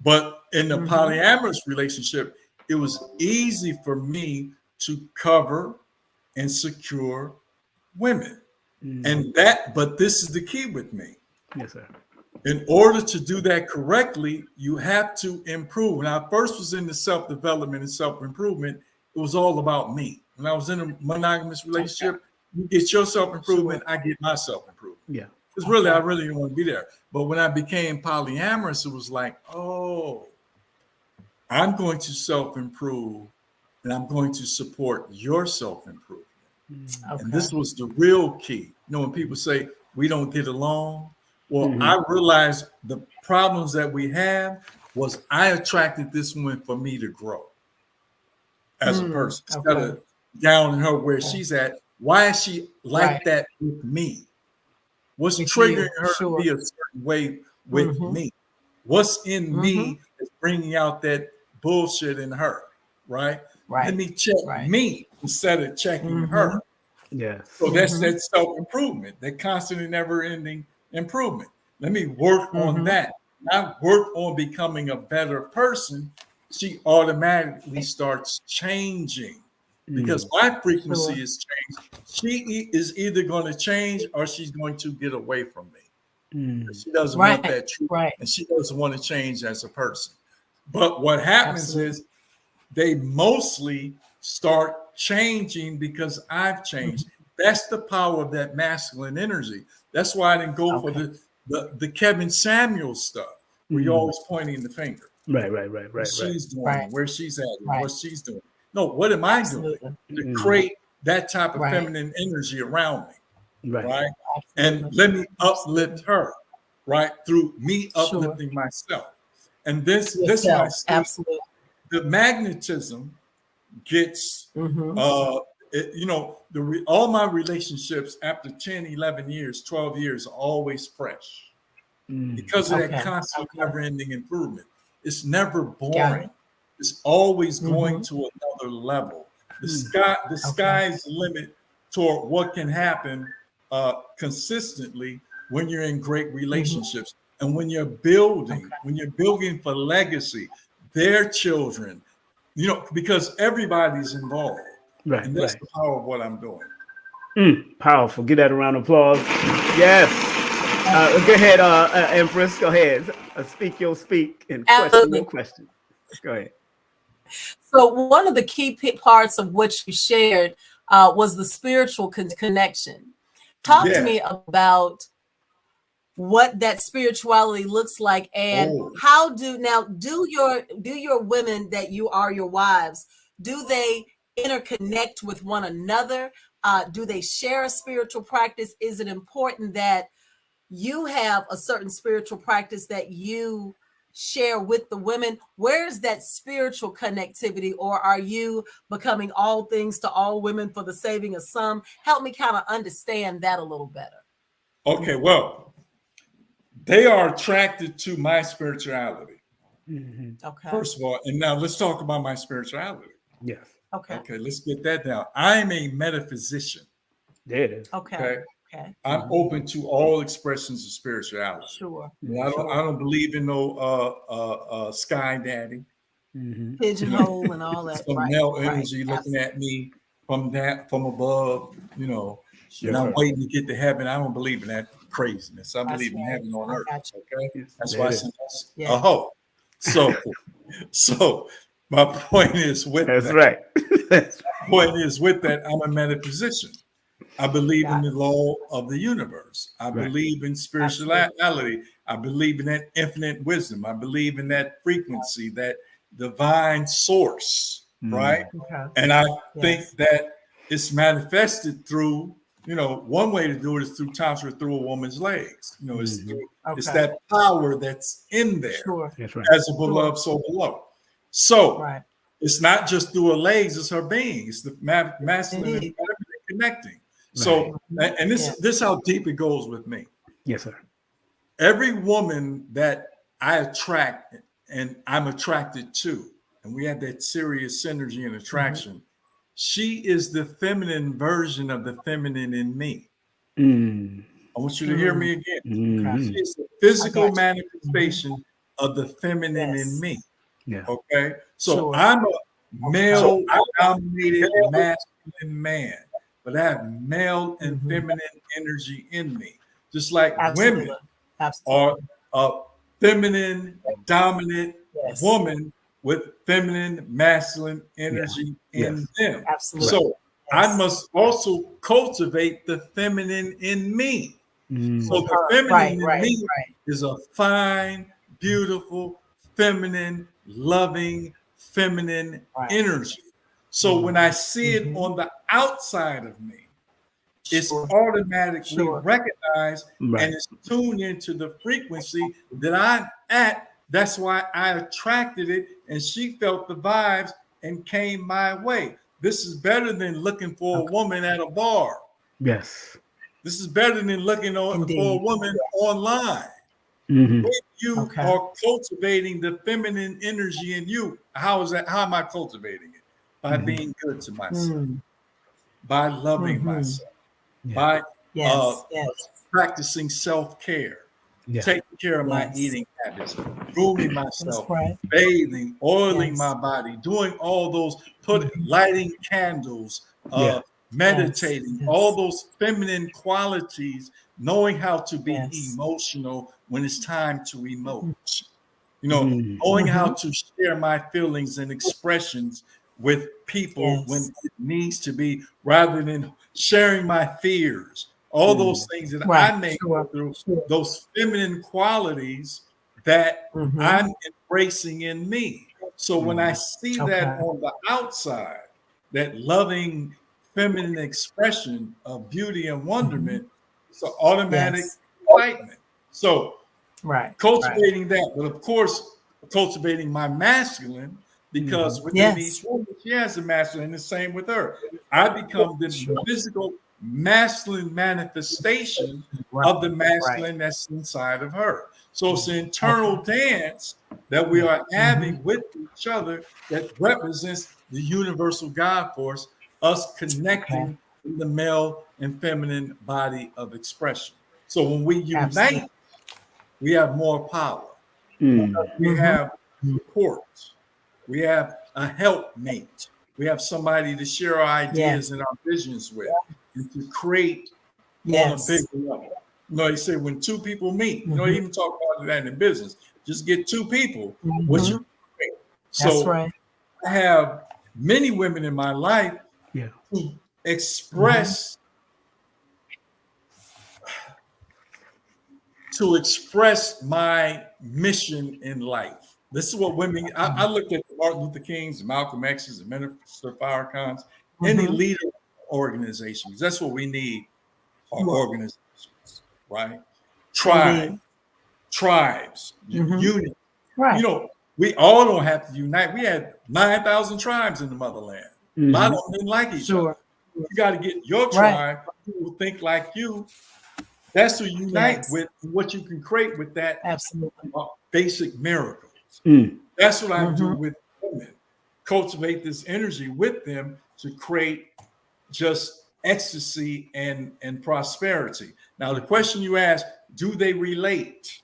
Speaker 3: But in the polyamorous relationship, it was easy for me to cover and secure women. But this is the key with me.
Speaker 1: Yes, sir.
Speaker 3: In order to do that correctly, you have to improve. When I first was into self-development and self-improvement, it was all about me. When I was in a monogamous relationship, you get your self-improvement, I get my self-improvement.
Speaker 1: Yeah.
Speaker 3: Because really, I really didn't want to be there. But when I became polyamorous, it was like, oh, I'm going to self-improve and I'm going to support your self-improvement. And this was the real key. You know, when people say we don't get along, well, I realized the problems that we have was I attracted this woman for me to grow as a person. Instead of down her where she's at, why is she like that with me? What's triggering her to be a certain way with me? What's in me is bringing out that bullshit in her, right? Let me check me instead of checking her.
Speaker 1: Yeah.
Speaker 3: So that's that self-improvement, that constantly never-ending improvement. Let me work on that. I work on becoming a better person. She automatically starts changing because my frequency is changed. She is either going to change or she's going to get away from me. She doesn't want that truth, and she doesn't want to change as a person. But what happens is they mostly start changing because I've changed. That's the power of that masculine energy. That's why I didn't go for the Kevin Samuels stuff where you're always pointing the finger.
Speaker 1: Right.
Speaker 3: What she's doing, where she's at, what she's doing. No, what am I doing to create that type of feminine energy around me? Right. And let me uplift her, right? Through me uplifting myself. And this
Speaker 2: absolutely.
Speaker 3: The magnetism gets all my relationships after 10, 11 years, 12 years are always fresh because of that constant never-ending improvement. It's never boring. It's always going to another level. The sky's the limit toward what can happen consistently when you're in great relationships and when you're building for legacy, their children, because everybody's involved.
Speaker 1: Right.
Speaker 3: And that's the power of what I'm doing.
Speaker 1: Powerful. Give that a round of applause. Yes. Go ahead, Empress. Go ahead. Speak your speak and question your question. Go ahead.
Speaker 2: So one of the key parts of what you shared was the spiritual connection. Talk to me about what that spirituality looks like, and how do your women that you are your wives, do they interconnect with one another? Do they share a spiritual practice? Is it important that you have a certain spiritual practice that you share with the women? Where's that spiritual connectivity, or are you becoming all things to all women for the saving of some? Help me kind of understand that a little better.
Speaker 3: Okay, well, they are attracted to my spirituality.
Speaker 2: Okay.
Speaker 3: First of all, and now let's talk about my spirituality.
Speaker 1: Yes.
Speaker 2: Okay,
Speaker 3: let's get that down. I'm a metaphysician.
Speaker 1: There it is.
Speaker 2: Okay.
Speaker 3: I'm open to all expressions of spirituality.
Speaker 2: Sure.
Speaker 3: I don't believe in no sky daddy.
Speaker 2: pigeonhole and all that.
Speaker 3: Some male energy looking at me from above, you know, and I'm waiting to get to heaven. I don't believe in that craziness. I believe in heaven on earth. Okay, that's why I said that's a hope. So my point is with
Speaker 1: That's
Speaker 3: that.
Speaker 1: right.
Speaker 3: Point is with that, I'm a metaphysician. I believe in the law of the universe. I believe in spirituality. I believe in that infinite wisdom. I believe in that frequency, that divine source, right? And I think that it's manifested through, you know, one way to do it is through tantra, through a woman's legs. You know, it's it's that power that's in there as a beloved so below. So it's not just through her legs, it's her being. It's the masculine and feminine connecting. So, and this how deep it goes with me.
Speaker 1: Yes, sir.
Speaker 3: Every woman that I attract and I'm attracted to, and we have that serious synergy and attraction, she is the feminine version of the feminine in me. I want you to hear me again. She is the physical manifestation of the feminine in me. Okay. So I'm a male dominated masculine man, but I have male and feminine energy in me. Just like women are a feminine dominant woman with feminine masculine energy in them. So I must also cultivate the feminine in me. So the feminine in me is a fine, beautiful, feminine, loving, feminine energy. So when I see it on the outside of me, it's automatically recognized and it's tuned into the frequency that I'm at. That's why I attracted it, and she felt the vibes and came my way. This is better than looking for a woman at a bar.
Speaker 1: Yes.
Speaker 3: This is better than looking for a woman online. When you are cultivating the feminine energy in you, how is that? How am I cultivating it? By being good to myself, by loving myself, by practicing self-care, taking care of my eating habits, grooming myself, bathing, oiling my body, doing all those, lighting candles, meditating, all those feminine qualities, knowing how to be emotional when it's time to emote. You know, knowing how to share my feelings and expressions with people when it needs to be, rather than sharing my fears. All those things that I may go through, those feminine qualities that I'm embracing in me. So when I see that on the outside, that loving feminine expression of beauty and wonderment, it's an automatic excitement. So cultivating that, but of course, cultivating my masculine, because within each woman, she has a masculine, and the same with her. I become the physical masculine manifestation of the masculine that's inside of her. So it's an internal dance that we are having with each other that represents the universal God force, us connecting in the male and feminine body of expression. So when we unite, we have more power. We have support. We have a helpmate. We have somebody to share our ideas and our visions with, and to create on a big level. You know, they say when two people meet, you know, even talk about that in business. Just get two people, what you create. So I have many women in my life who express my mission in life. This is what women. I looked at Martin Luther King's, Malcolm X's, and Minister Farrakhan's, any leader organizations. That's what we need. Are organizations, right? Tribes, unity. You know, we all don't have to unite. We had 9,000 tribes in the motherland. A lot of them didn't like each other. You got to get your tribe who think like you. That's who you unite with, what you can create with that.
Speaker 2: Absolutely.
Speaker 3: Basic miracles. That's what I do with women. Cultivate this energy with them to create just ecstasy and prosperity. Now, the question you ask, do they relate?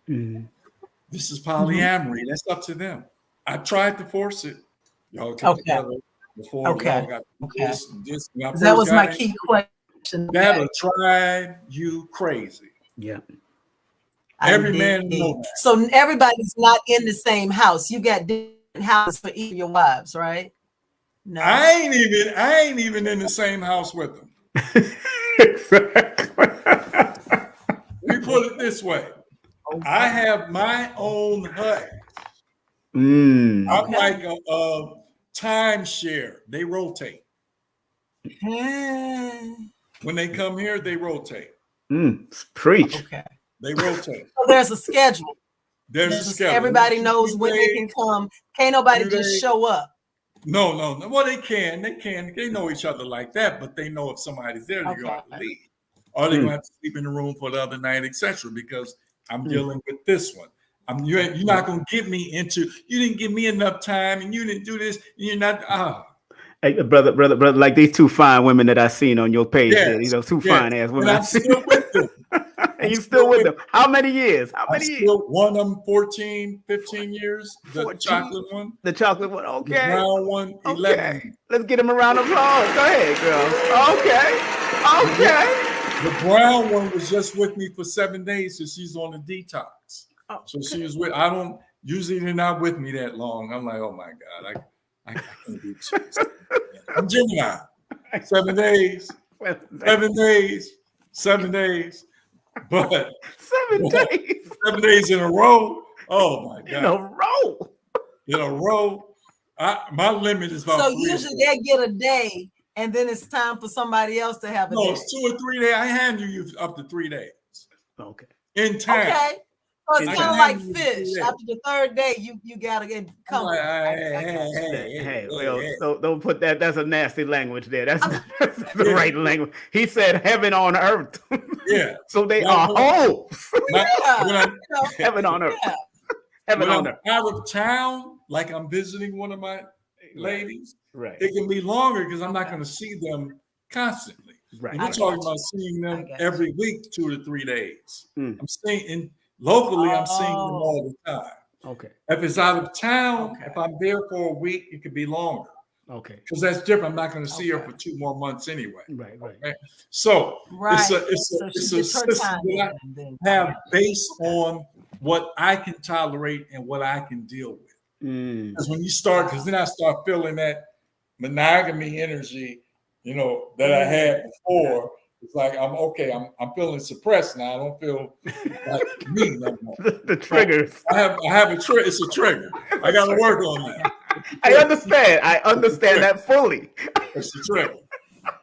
Speaker 3: This is polyamory. That's up to them. I tried to force it. Y'all get together before y'all got this and this.
Speaker 2: That was my key question.
Speaker 3: That'll drive you crazy.
Speaker 1: Yeah.
Speaker 3: Every man knows that.
Speaker 2: So everybody's not in the same house. You got different houses for each of your wives, right? No.
Speaker 3: I ain't even in the same house with them. Let me put it this way. I have my own hut. I'm like a timeshare. They rotate. When they come here, they rotate.
Speaker 1: Preach.
Speaker 2: Okay.
Speaker 3: They rotate.
Speaker 2: So there's a schedule.
Speaker 3: There's a schedule.
Speaker 2: Everybody knows when they can come. Can't nobody just show up.
Speaker 3: No. Well, they can. They know each other like that, but they know if somebody's there, they're going to leave. Or they're going to have to sleep in the room for the other night, etc. Because I'm dealing with this one. You're not going to get me into, you didn't give me enough time and you didn't do this. You're not,
Speaker 1: Hey, brother, like these two fine women that I seen on your page, there, you know, two fine ass women.
Speaker 3: And I'm still with them.
Speaker 1: And you still with them? How many years?
Speaker 3: One of them 14, 15 years. The chocolate one.
Speaker 1: The chocolate one. Okay.
Speaker 3: The brown one, 11.
Speaker 1: Okay. Let's get him a round of applause. Go ahead, girl. Okay.
Speaker 3: The brown one was just with me for 7 days, so she's on a detox. So she was with. Usually they're not with me that long. I'm like, oh my God, I can't do this. I'm Gemini. 7 days. 7 days. 7 days. But
Speaker 1: 7 days.
Speaker 3: 7 days in a row. Oh my God. In a row. My limit is about.
Speaker 2: So usually they get a day, and then it's time for somebody else to have a day.
Speaker 3: No, it's 2 or 3 days. I handle you up to 3 days.
Speaker 1: Okay.
Speaker 3: In time.
Speaker 2: Okay. So it's kind of like fish. After the third day, you gotta get coming.
Speaker 1: Hey, well, don't put that. That's a nasty language there. That's the right language. He said heaven on earth.
Speaker 3: Yeah.
Speaker 1: So they are home.
Speaker 3: Heaven
Speaker 1: on earth. Heaven on earth.
Speaker 3: Out of town, like I'm visiting one of my ladies.
Speaker 1: Right.
Speaker 3: It can be longer because I'm not going to see them constantly.
Speaker 1: Right.
Speaker 3: We're talking about seeing them every week, 2 to 3 days. I'm staying locally. I'm seeing them all the time.
Speaker 1: Okay.
Speaker 3: If it's out of town, if I'm there for a week, it could be longer.
Speaker 1: Okay.
Speaker 3: Because that's different. I'm not going to see her for 2 more months anyway.
Speaker 1: Right.
Speaker 3: Okay? So it's a system that I have based on what I can tolerate and what I can deal with. Because when you start, then I start feeling that monogamy energy, that I had before. It's like I'm feeling suppressed now. I don't feel like me no more.
Speaker 1: The triggers.
Speaker 3: I have a trigger. It's a trigger. I got to work on that.
Speaker 1: I understand that fully.
Speaker 3: It's a trigger.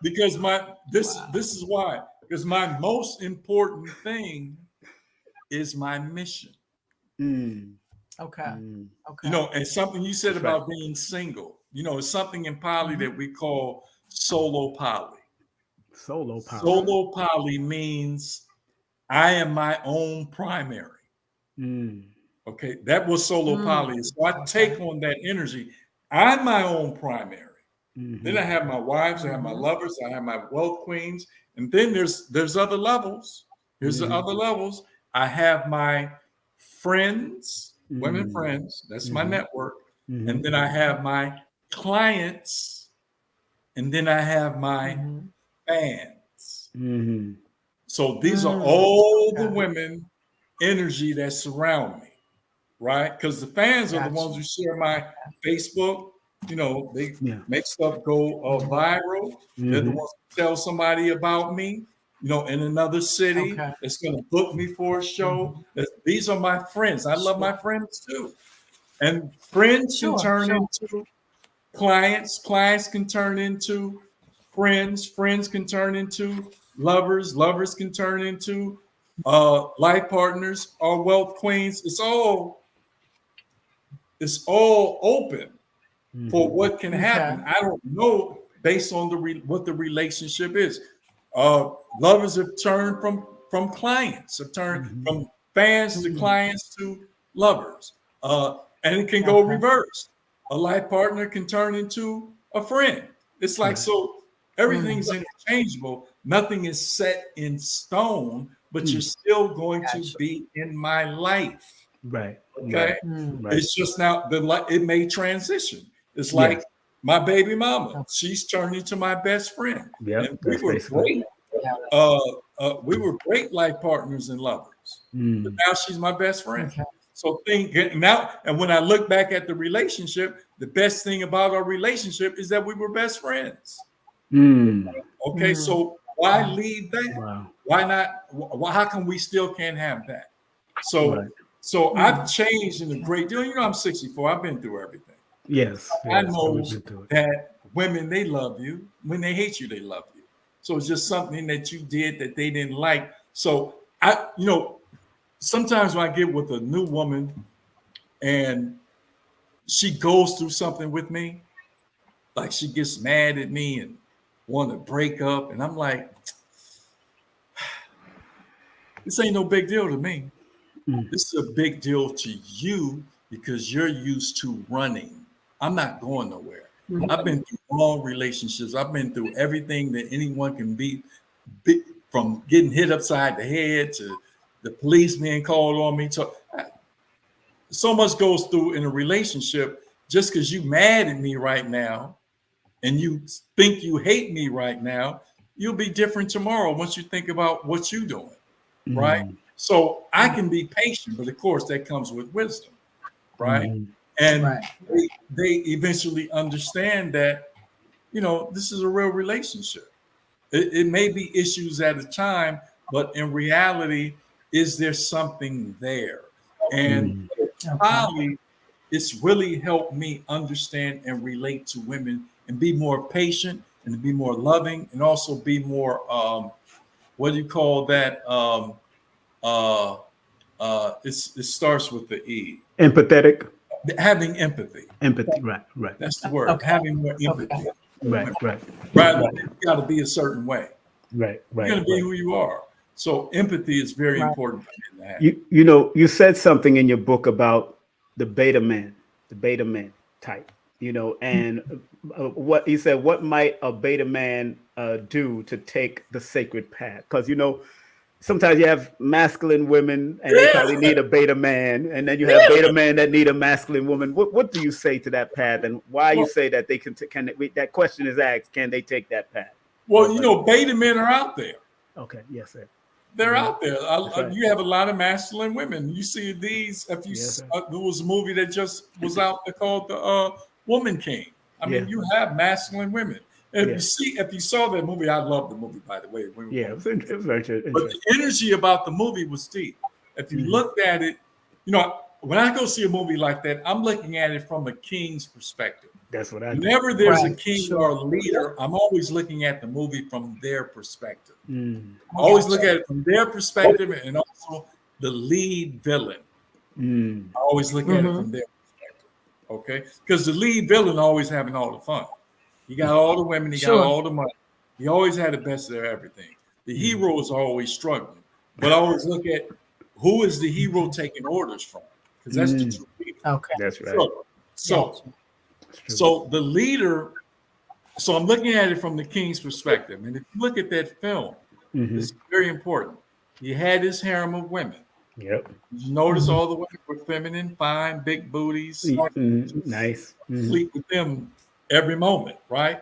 Speaker 3: Because this is why. Because my most important thing is my mission.
Speaker 2: Okay.
Speaker 3: And something you said about being single. It's something in poly that we call solo poly.
Speaker 1: Solo poly.
Speaker 3: Solo poly means I am my own primary. Okay, that was solo poly. So I take on that energy. I'm my own primary. Then I have my wives, I have my lovers, I have my wealth queens, and then there's other levels. Here's the other levels. I have my friends, women friends. That's my network. And then I have my clients, and then I have my fans. So these are all the women energy that surround me, right? Because the fans are the ones who share my Facebook. They make stuff go viral. They're the ones who tell somebody about me, in another city that's going to book me for a show. These are my friends. I love my friends too. And friends can turn into clients. Clients can turn into friends. Friends can turn into lovers. Lovers can turn into life partners or wealth queens. It's all open for what can happen. I don't know based on what the relationship is. Lovers have turned from clients, have turned from fans to clients to lovers. And it can go reverse. A life partner can turn into a friend. It's like, so everything's interchangeable. Nothing is set in stone, but you're still going to be in my life.
Speaker 1: Right.
Speaker 3: Okay.
Speaker 1: Right.
Speaker 3: It's just now it may transition. It's like my baby mama. She's turned into my best friend.
Speaker 1: Yeah.
Speaker 3: And we were great. We were great life partners and lovers. But now she's my best friend.
Speaker 2: Okay.
Speaker 3: So now, and when I look back at the relationship, the best thing about our relationship is that we were best friends. Okay, so why leave that?
Speaker 1: Wow.
Speaker 3: Why not? How come we still can't have that? So I've changed in a great deal. You know, I'm 64. I've been through everything.
Speaker 1: Yes.
Speaker 3: I know that women, they love you. When they hate you, they love you. So it's just something that you did that they didn't like. So sometimes when I get with a new woman and she goes through something with me, like she gets mad at me and want to break up, and I'm like, this ain't no big deal to me. This is a big deal to you because you're used to running. I'm not going nowhere. I've been through long relationships. I've been through everything that anyone can be, from getting hit upside the head to the police being called on me. So much goes through in a relationship. Just because you mad at me right now and you think you hate me right now, you'll be different tomorrow once you think about what you're doing, right? So I can be patient, but of course that comes with wisdom, right? And they eventually understand that, this is a real relationship. It may be issues at a time, but in reality, is there something there? And probably it's really helped me understand and relate to women and be more patient and to be more loving and also be more, what do you call that? It starts with the E.
Speaker 1: Empathetic.
Speaker 3: Having empathy.
Speaker 1: Empathy, right.
Speaker 3: That's the word. Okay. Having more empathy.
Speaker 1: Right.
Speaker 3: Rather, you got to be a certain way.
Speaker 1: Right.
Speaker 3: You're going to be who you are. So empathy is very important.
Speaker 1: You said something in your book about the beta man type, and what you said, what might a beta man do to take the sacred path? Because, sometimes you have masculine women and they probably need a beta man, and then you have beta men that need a masculine woman. What do you say to that path, and why you say that they can that question is asked, can they take that path?
Speaker 3: Well, beta men are out there.
Speaker 1: Okay, yes, sir.
Speaker 3: They're out there. You have a lot of masculine women. You see these. If you there was a movie that just was out called The Woman King. I mean, you have masculine women. If you saw that movie, I love the movie, by the way. It was very interesting. But the energy about the movie was deep. If you looked at it, when I go see a movie like that, I'm looking at it from a king's perspective.
Speaker 1: That's what I do.
Speaker 3: Whenever there's a king or a leader, I'm always looking at the movie from their perspective. I always look at it from their perspective and also the lead villain. I always look at it from their perspective. Okay? Because the lead villain always having all the fun. He got all the women, he got all the money. He always had the best of everything. The heroes are always struggling. But I always look at who is the hero taking orders from? Because that's the true leader.
Speaker 2: Okay.
Speaker 1: That's right.
Speaker 3: So the leader, so I'm looking at it from the king's perspective. And if you look at that film, it's very important. He had his harem of women.
Speaker 1: Yep.
Speaker 3: You notice all the women were feminine, fine, big booties.
Speaker 1: Nice.
Speaker 3: Sleep with them every moment, right?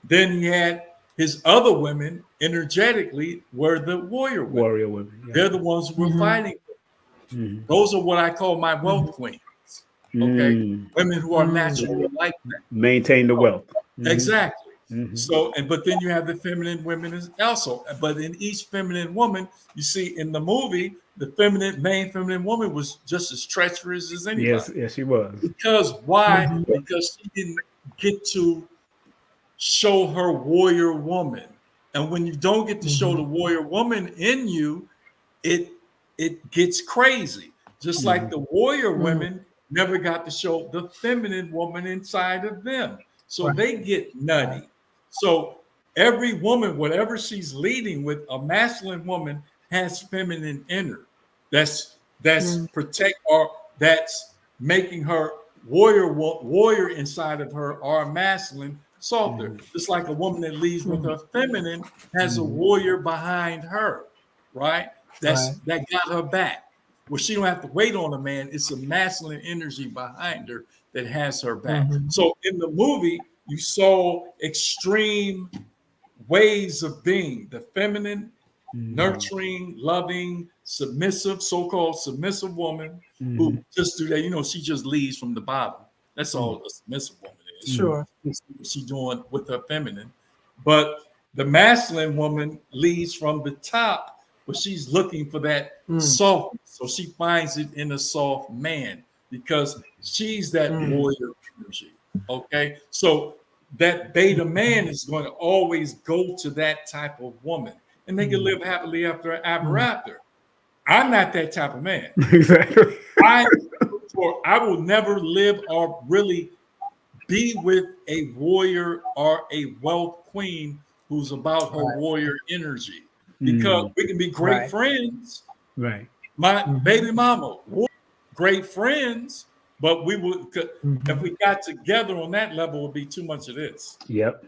Speaker 3: Then he had his other women energetically were the warrior women. Yeah. They're the ones who were fighting. Those are what I call my wealth queens. Okay, women who are naturally like that.
Speaker 1: Maintain the wealth.
Speaker 3: Exactly. So, but then you have the feminine women also. But in each feminine woman, you see in the movie, the main feminine woman was just as treacherous as anybody.
Speaker 1: Yes, she was.
Speaker 3: Because why? Because she didn't get to show her warrior woman. And when you don't get to show the warrior woman in you, it gets crazy. Just like the warrior women never got to show the feminine woman inside of them. So they get nutty. So every woman, whatever she's leading with, a masculine woman has feminine in her. That's protect or that's making her warrior inside of her or masculine softer. Just like a woman that leads with her feminine has a warrior behind her, right? That got her back. where she don't have to wait on a man. It's a masculine energy behind her that has her back. So in the movie, you saw extreme ways of being: the feminine, nurturing, loving, submissive, so-called submissive woman who just do that. You know, she just leads from the bottom. That's all a submissive woman is.
Speaker 2: Sure.
Speaker 3: She's doing with her feminine. But the masculine woman leads from the top, but she's looking for that softness. So she finds it in a soft man because she's that warrior energy. Okay. So that beta man is going to always go to that type of woman, and they can live happily ever after. I'm not that type of man.
Speaker 1: Exactly.
Speaker 3: I will never live or really be with a warrior or a wealth queen who's about her warrior energy, because we can be great friends.
Speaker 1: Right.
Speaker 3: My baby mama, great friends, but we would, if we got together on that level, it would be too much of this.
Speaker 1: Yep.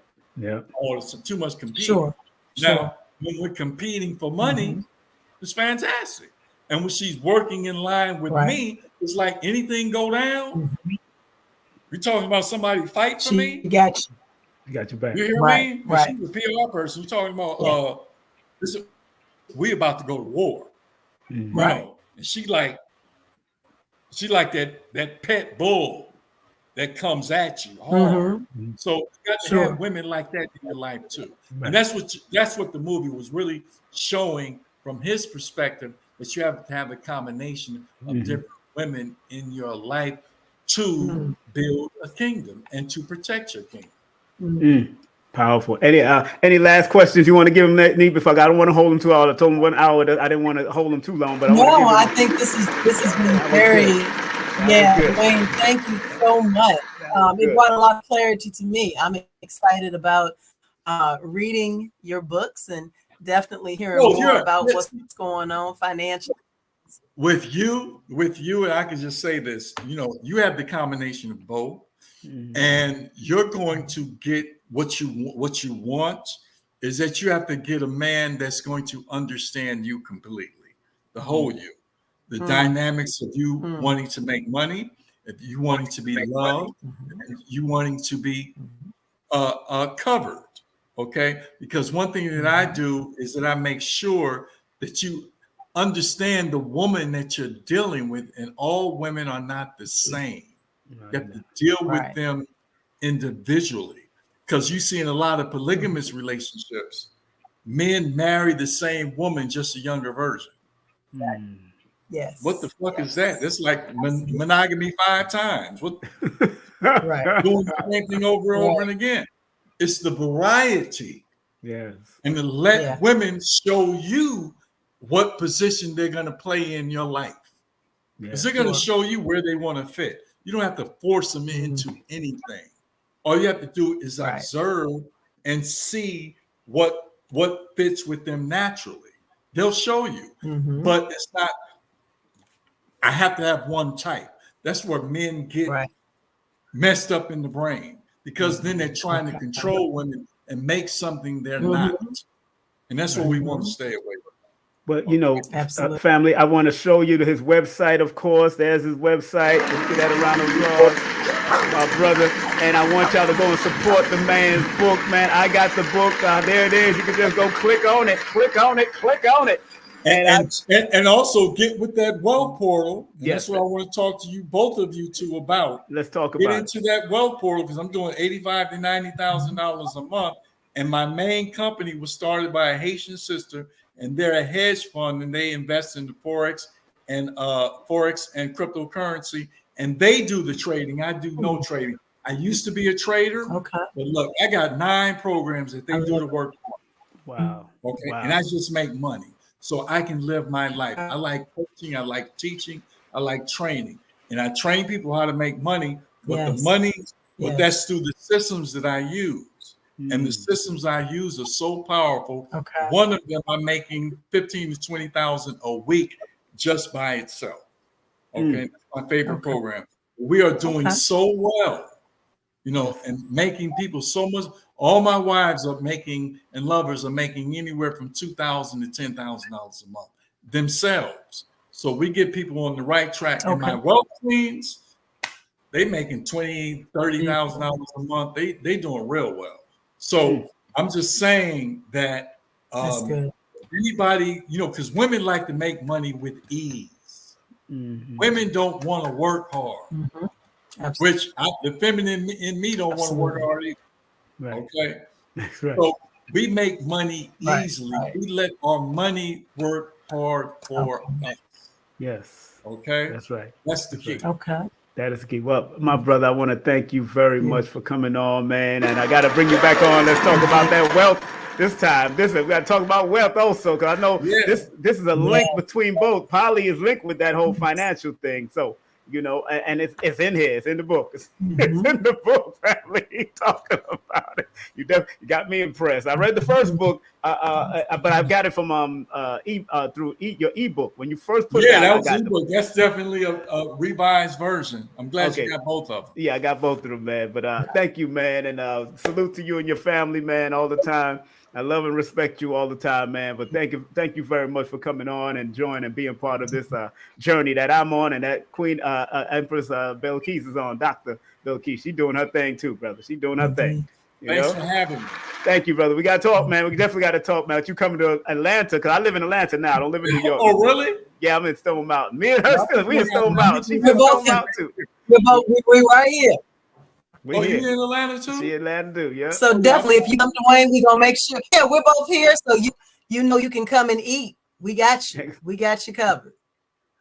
Speaker 3: Or too much competing.
Speaker 2: Sure.
Speaker 3: Now, when we're competing for money, it's fantastic. And when she's working in line with me, it's like anything go down. You're talking about somebody fight for me.
Speaker 2: Got you.
Speaker 1: You got your back.
Speaker 3: You hear me? She's a PR person. We're talking about we about to go to war. Right. And she like that pet bull that comes at you hard. So you got to have women like that in your life too. And that's what the movie was really showing from his perspective, that you have to have a combination of different women in your life to build a kingdom and to protect your kingdom.
Speaker 1: Powerful. Any last questions you want to give him, that need before? I don't want to hold him too long. I told him 1 hour. I didn't want to hold him too long, but
Speaker 2: I think this has been very Dwayne, thank you so much. It brought a lot of clarity to me. I'm excited about reading your books and definitely hearing more about what's going on financially.
Speaker 3: With you, and I can just say this, you have the combination of both, and you're going to get what you want is that you have to get a man that's going to understand you completely, the whole you, the dynamics of you wanting to make money, if you wanting to be loved, you wanting to be covered. Okay, because one thing that I do is that I make sure that you understand the woman that you're dealing with, and all women are not the same. You have to deal with them individually, because you see in a lot of polygamous relationships, men marry the same woman, just a younger version.
Speaker 2: Yes.
Speaker 3: What the fuck is that? It's like monogamy 5 times. What? Doing the same thing over and over and again. It's the variety.
Speaker 1: Yes.
Speaker 3: And to let women show you what position they're going to play in your life. Because they're going to show you where they want to fit. You don't have to force them into anything. All you have to do is observe and see what fits with them naturally. They'll show you. But it's not, I have to have one type. That's where men get messed up in the brain, because then they're trying to control women and make something they're not. And that's what we want to stay away from.
Speaker 1: But family, I want to show you his website. Of course, there's his website. Let's get that around the applause, my brother. And I want y'all to go and support the man's book, man. I got the book. There it is. You can just go click on it.
Speaker 3: And also get with that wealth portal. And that's what I want to talk to you, both of you two, about.
Speaker 1: Let's talk about
Speaker 3: Get into that wealth portal, because I'm doing $85,000 to $90,000 a month. And my main company was started by a Haitian sister, and they're a hedge fund, and they invest in the Forex and cryptocurrency, and they do the trading. I do no trading. I used to be a trader, but look, I got 9 programs that they do the work for.
Speaker 1: Wow.
Speaker 3: Okay. Wow. And I just make money so I can live my life. I like coaching, I like teaching, I like training, and I train people how to make money, but the money, but that's through the systems that I use. And the systems I use are so powerful. One of them, I'm making 15 to 20,000 a week just by itself. That's my favorite program. We are doing so well, and making people so much. All my wives are making, and lovers are making anywhere from $2,000 to $10,000 a month themselves. So we get people on the right track. And my wealth queens, they making $20,000, $30,000 a month. They doing real well. So I'm just saying that anybody, because women like to make money with ease. Women don't want to work hard, which the feminine in me don't want to work hard either. Right. Okay.
Speaker 1: That's right.
Speaker 3: So we make money easily. Right. We let our money work hard for us.
Speaker 1: Yes.
Speaker 3: Okay.
Speaker 1: That's right.
Speaker 3: That's the key.
Speaker 2: Okay.
Speaker 1: That is the key. Well, my brother, I want to thank you very much for coming on, man. And I got to bring you back on. Let's talk about that wealth this time. We got to talk about wealth also, because I know this is a link between both. Poly is linked with that whole financial thing. So, and it's in here. It's in the book. It's in the book, family. Talking about it. You got me impressed. I read the first book, but I've got it from through your ebook. When you first put it out,
Speaker 3: that was ebook. That's definitely a revised version. I'm glad you got both of them.
Speaker 1: Yeah, I got both of them, man. But thank you, man, and salute to you and your family, man, all the time. I love and respect you all the time, man. But thank you very much for coming on and joining and being part of this journey that I'm on, and that Queen Empress Belkis is on. Dr. Belkis, she's doing her thing too, brother. She's doing her thing.
Speaker 3: Thanks for having me.
Speaker 1: Thank you, brother. We got to talk, man. We definitely got to talk, man. You coming to Atlanta, because I live in Atlanta now. I don't live in New York.
Speaker 3: Oh, really?
Speaker 1: Yeah, I'm in Stone Mountain. Me and her, we in Stone Mountain. She's in Stone Mountain too.
Speaker 2: We're right here.
Speaker 3: You in Atlanta too?
Speaker 1: She in Atlanta too, yeah.
Speaker 2: So definitely, if you come to Dwayne, we're gonna make sure. Yeah, we're both here, so you can come and eat. We got you. We got you covered.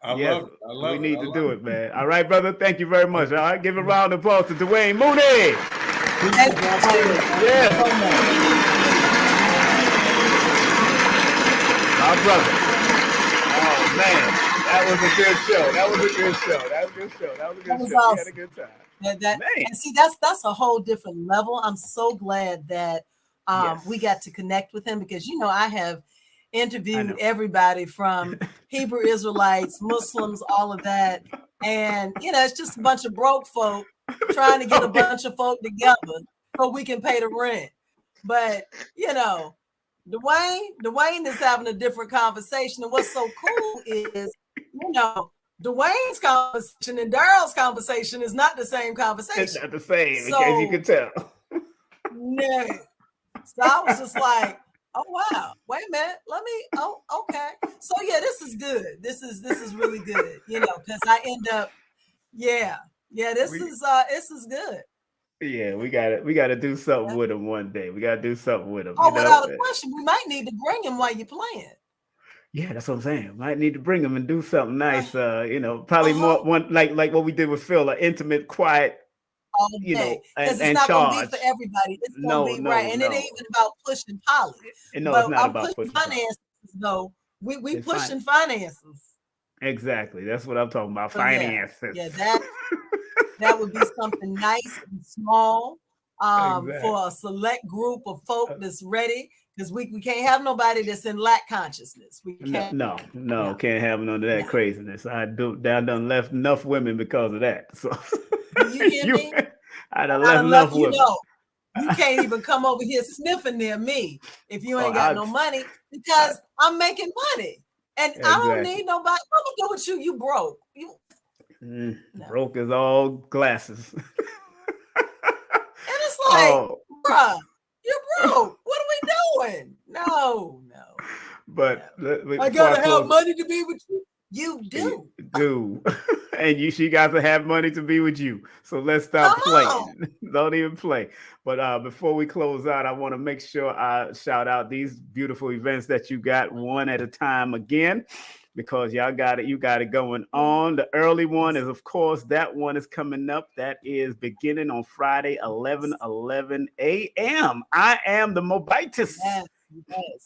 Speaker 3: I love it.
Speaker 1: We need to do it, man. All right, brother. Thank you very much. All right, give a round of applause to Dwayne Mooney. Yeah. My brother. Oh man, that was a good show. That was a good show.
Speaker 2: Awesome.
Speaker 1: We had a good time.
Speaker 2: And see, that's a whole different level. I'm so glad that we got to connect with him, because I have interviewed everybody from Hebrew Israelites, Muslims, all of that, and it's just a bunch of broke folk trying to get a bunch of folk together so we can pay the rent. But Dwayne is having a different conversation, and what's so cool is Dwayne's conversation and Daryl's conversation is not the same conversation.
Speaker 1: It's not the same, in case you can tell.
Speaker 2: No. So I was just like, oh wow, wait a minute, okay. So yeah, this is good. This is really good, because I end up, this is good.
Speaker 1: Yeah, we gotta do something with him one day. We gotta do something with him.
Speaker 2: Oh, without a question, we might need to bring him while you're playing.
Speaker 1: Yeah, that's what I'm saying. Might need to bring him and do something nice. Probably more one like what we did with Phil, an intimate, quiet,
Speaker 2: because it's not gonna be for everybody. It's gonna be right, and it ain't even about pushing Polly.
Speaker 1: No, it's not about pushing
Speaker 2: finances. Though we pushing finances.
Speaker 1: Exactly, that's what I'm talking about. Finances.
Speaker 2: Yeah, that would be something nice and small for a select group of folk that's ready. Because we can't have nobody that's in lack consciousness. We can't.
Speaker 1: No, can't have none of that craziness. I done left enough women because of that. So
Speaker 2: you hear me?
Speaker 1: I done left enough women.
Speaker 2: You can't even come over here sniffing near me if you ain't got no money, because I'm making money and I don't need nobody. What am I do with you? You broke.
Speaker 1: Broke is all glasses.
Speaker 2: And it's like, bruh, you're broke. What are we doing? No.
Speaker 1: But
Speaker 2: I gotta have money to be with you. You do.
Speaker 1: And she got to have money to be with you. So let's stop playing. Don't even play. But before we close out, I want to make sure I shout out these beautiful events that you got one at a time again, because y'all got it. You got it going on. The early one is, of course, that one is coming up. That is beginning on Friday, 11 a.m. I am the Mobitus.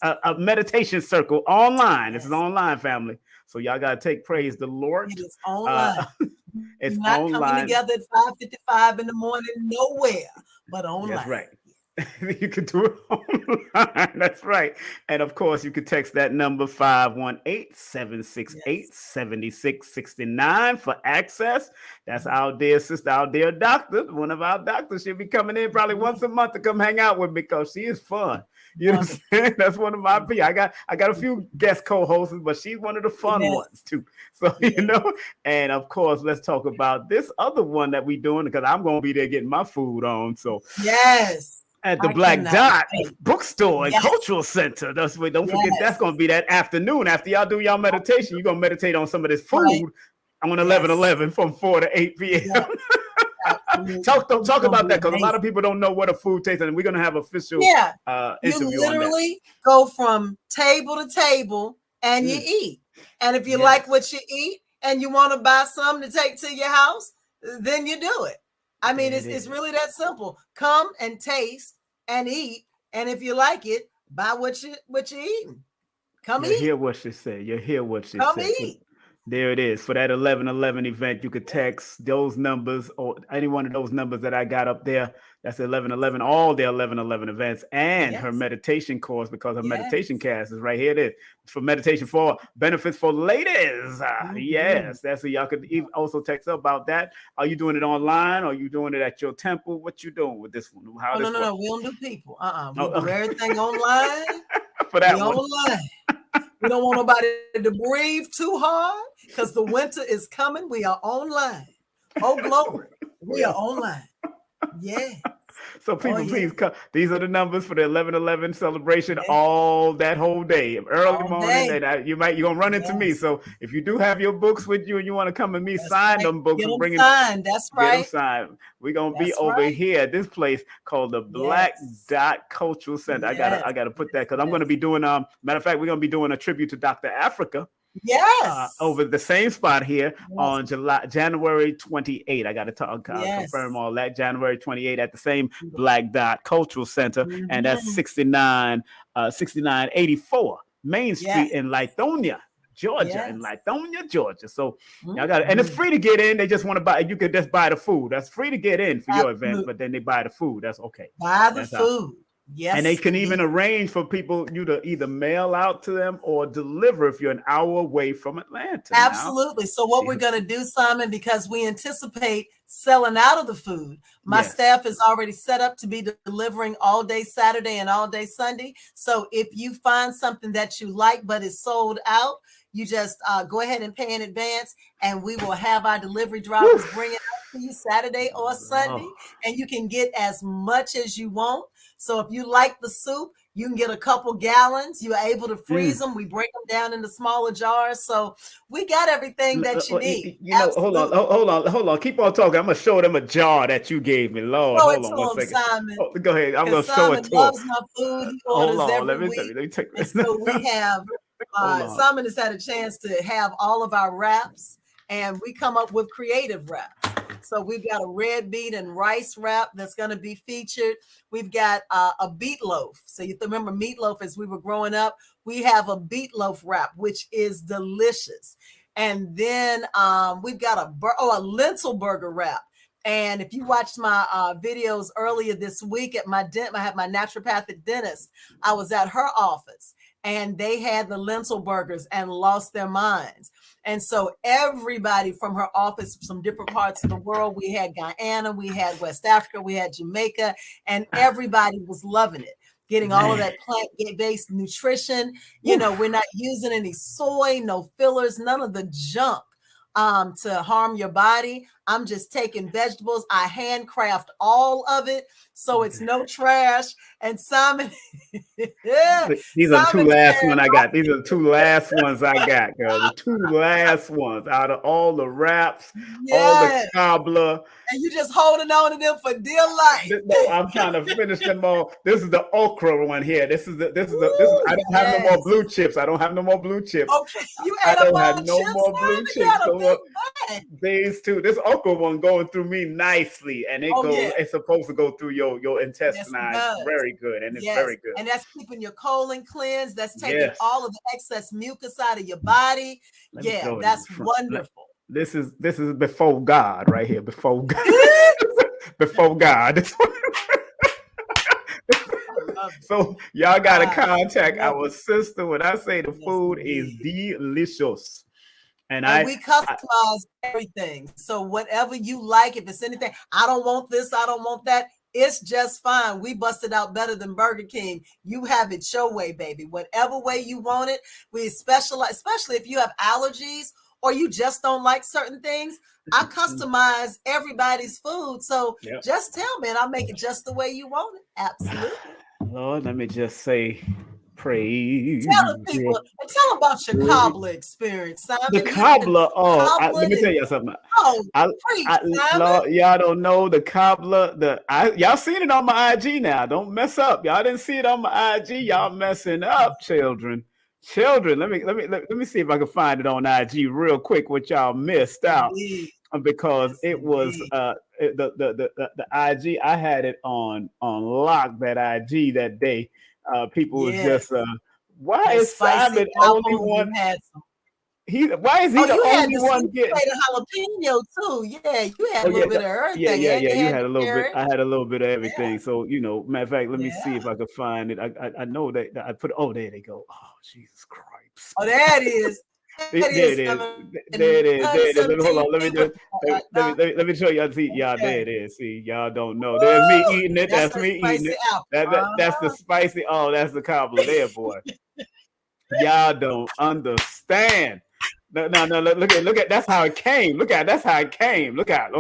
Speaker 1: A meditation circle online. This is online, family. So y'all gotta take praise the Lord.
Speaker 2: It is online.
Speaker 1: It's
Speaker 2: not
Speaker 1: online.
Speaker 2: Coming together at 5:55 in the morning, nowhere but online.
Speaker 1: That's right. You could do it online. That's right. And of course, you could text that number 518-768-7669 for access. That's our dear sister, our dear doctor. One of our doctors. She'll be coming in probably once a month to come hang out with me because she is fun. You know what I'm saying? That's one of my people. I got a few guest co-hosts, but she's one of the fun ones too. So, you know, and of course, let's talk about this other one that we're doing because I'm going to be there getting my food on. So,
Speaker 2: yes.
Speaker 1: At the Black Dot Bookstore and Cultural Center. Don't forget, that's going to be that afternoon. After y'all do y'all meditation, you're going to meditate on some of this food on 11/11 from 4 to 8 p.m. Talk about that because a lot of people don't know what a food tastes, and we're going to have official interview.
Speaker 2: You literally go from table to table and you eat. And if you like what you eat and you want to buy some to take to your house, then you do it. I mean, it's really that simple. Come and taste and eat, and if you like it, buy what you're eating. Come eat.
Speaker 1: You hear what she said. You hear what she said.
Speaker 2: Come eat.
Speaker 1: There it is. For that 11/11 event, you could text those numbers or any one of those numbers that I got up there. That's 11/11, all the 11/11 events and her meditation course because her meditation cast is right here. It is for meditation for benefits for ladies. Yes, that's so y'all could also text about that. Are you doing it online? Or are you doing it at your temple? What you doing with this one? How
Speaker 2: no. We don't do people. We do everything online.
Speaker 1: For that one.
Speaker 2: Online. We don't want nobody to breathe too hard because the winter is coming. We are online. Oh, glory. We are online. Yeah.
Speaker 1: So people, please come. These are the numbers for the 11/11 celebration all that whole day, early morning. And you're gonna run into me. So if you do have your books with you and you want to come with me, sign them books and bring them signed.
Speaker 2: That's right.
Speaker 1: Get them signed. We're gonna be over here at this place called the Black Dot Cultural Center. I gotta put that because I'm gonna be doing matter of fact, we're gonna be doing a tribute to Dr. Africa.
Speaker 2: Yes.
Speaker 1: Over the same spot here on January 28th. I got to confirm all that. January 28th at the same Black Dot Cultural Center. And that's 6984 Main Street in Lithonia, Georgia. In Lithonia, Georgia. So y'all got it. And it's free to get in. They just want to buy. You could just buy the food. That's free to get in for your event, but then they buy the food. That's okay.
Speaker 2: Buy the food. Yes,
Speaker 1: and they can even arrange for you to either mail out to them or deliver if you're an hour away from Atlanta.
Speaker 2: Absolutely. So what we're going to do, Simon, because we anticipate selling out of the food, my staff is already set up to be delivering all day Saturday and all day Sunday. So if you find something that you like but is sold out, you just go ahead and pay in advance, and we will have our delivery drivers bring it out to you Saturday or Sunday, and you can get as much as you want. So if you like the soup, you can get a couple gallons. You're able to freeze them. We break them down into smaller jars. So we got everything that you need.
Speaker 1: Hold on. Keep on talking. I'm going to show them a jar that you gave me. Lord, hold on 1 second.
Speaker 2: Simon.
Speaker 1: Go ahead. I'm going to show it to him.
Speaker 2: Simon loves my food. He orders every week.
Speaker 1: Let me take this.
Speaker 2: And so we have, Simon has had a chance to have all of our wraps, and we come up with creative wraps. So we've got a red beet and rice wrap that's going to be featured. We've got a beet loaf. So you remember meatloaf as we were growing up. We have a beet loaf wrap, which is delicious. And then we've got a lentil burger wrap. And if you watched my videos earlier this week at I have my naturopathic dentist. I was at her office, and they had the lentil burgers and lost their minds. And so everybody from her office, from different parts of the world, we had Guyana, we had West Africa, we had Jamaica, and everybody was loving it. Getting all of that plant-based nutrition. You know, we're not using any soy, no fillers, none of the junk to harm your body. I'm just taking vegetables. I handcraft all of it, so it's no trash. And Simon,
Speaker 1: these are the two last ones I got. These are the two last ones I got, girl. The two last ones out of all the wraps, all the cobbler.
Speaker 2: And you just holding on to them for dear life.
Speaker 1: No, I'm trying to finish them all. This is the okra one here. This is I don't have no more blue chips. I don't have no more blue chips.
Speaker 2: Okay,
Speaker 1: I don't have no more blue chips. So these two, this okra one going through me nicely, and it's supposed to go through your intestine. Yes, very good, and it's very good.
Speaker 2: And that's keeping your colon cleansed. That's taking all of the excess mucus out of your body. That's wonderful.
Speaker 1: This is before God right here. Before God. Before God. So y'all got to
Speaker 2: I
Speaker 1: contact
Speaker 2: love
Speaker 1: our
Speaker 2: it.
Speaker 1: sister when I say the
Speaker 2: Yes,
Speaker 1: food is
Speaker 2: indeed.
Speaker 1: delicious. And
Speaker 2: And
Speaker 1: I,
Speaker 2: we customize everything. So whatever you like, if it's anything, I don't want this, I don't want that, it's just fine. We busted out better than Burger King. You have it your way, baby. Whatever way you want it. We specialize, especially if you have allergies or you just don't like certain things. I customize everybody's food. So
Speaker 1: yep.
Speaker 2: just tell me and I'll make it just the way you want it. Absolutely.
Speaker 1: Lord, let me just say, praise.
Speaker 2: Tell the people and tell them about your cobbler experience, Simon.
Speaker 1: The cobbler. Oh, let me tell
Speaker 2: And
Speaker 1: you something.
Speaker 2: oh, preach, Simon.
Speaker 1: Lord, y'all don't know the cobbler. Y'all seen it on my IG now. Don't mess up. Y'all didn't see it on my IG. Y'all messing up, children. Children, let me see if I can find it on IG real quick. What y'all missed out.
Speaker 2: Indeed.
Speaker 1: Because
Speaker 2: Yes,
Speaker 1: it was the IG. I had it on lock, that IG that day. People was just why
Speaker 2: that
Speaker 1: is Simon only
Speaker 2: apple,
Speaker 1: one?
Speaker 2: Had some.
Speaker 1: Why is he the
Speaker 2: you had
Speaker 1: only
Speaker 2: the
Speaker 1: one getting?
Speaker 2: jalapeno too. Yeah, you had
Speaker 1: Oh
Speaker 2: a little bit of everything.
Speaker 1: yeah.
Speaker 2: And
Speaker 1: You had a little bit.
Speaker 2: carrot.
Speaker 1: I had a little bit of everything.
Speaker 2: Yeah.
Speaker 1: So matter of fact, let me see
Speaker 2: Yeah.
Speaker 1: if I can find it. I know that I put. Oh, there they go. Oh, Jesus Christ.
Speaker 2: Oh, there it is.
Speaker 1: There it is. There it is. There it is. Hold on. Let me show y'all. See, y'all. There it is. See, y'all don't know. There's me eating it. That's me eating it. That's the spicy. Oh, that's the cobbler there, boy. Y'all don't understand. No. Look at. That's how it came. That's how it came. Look at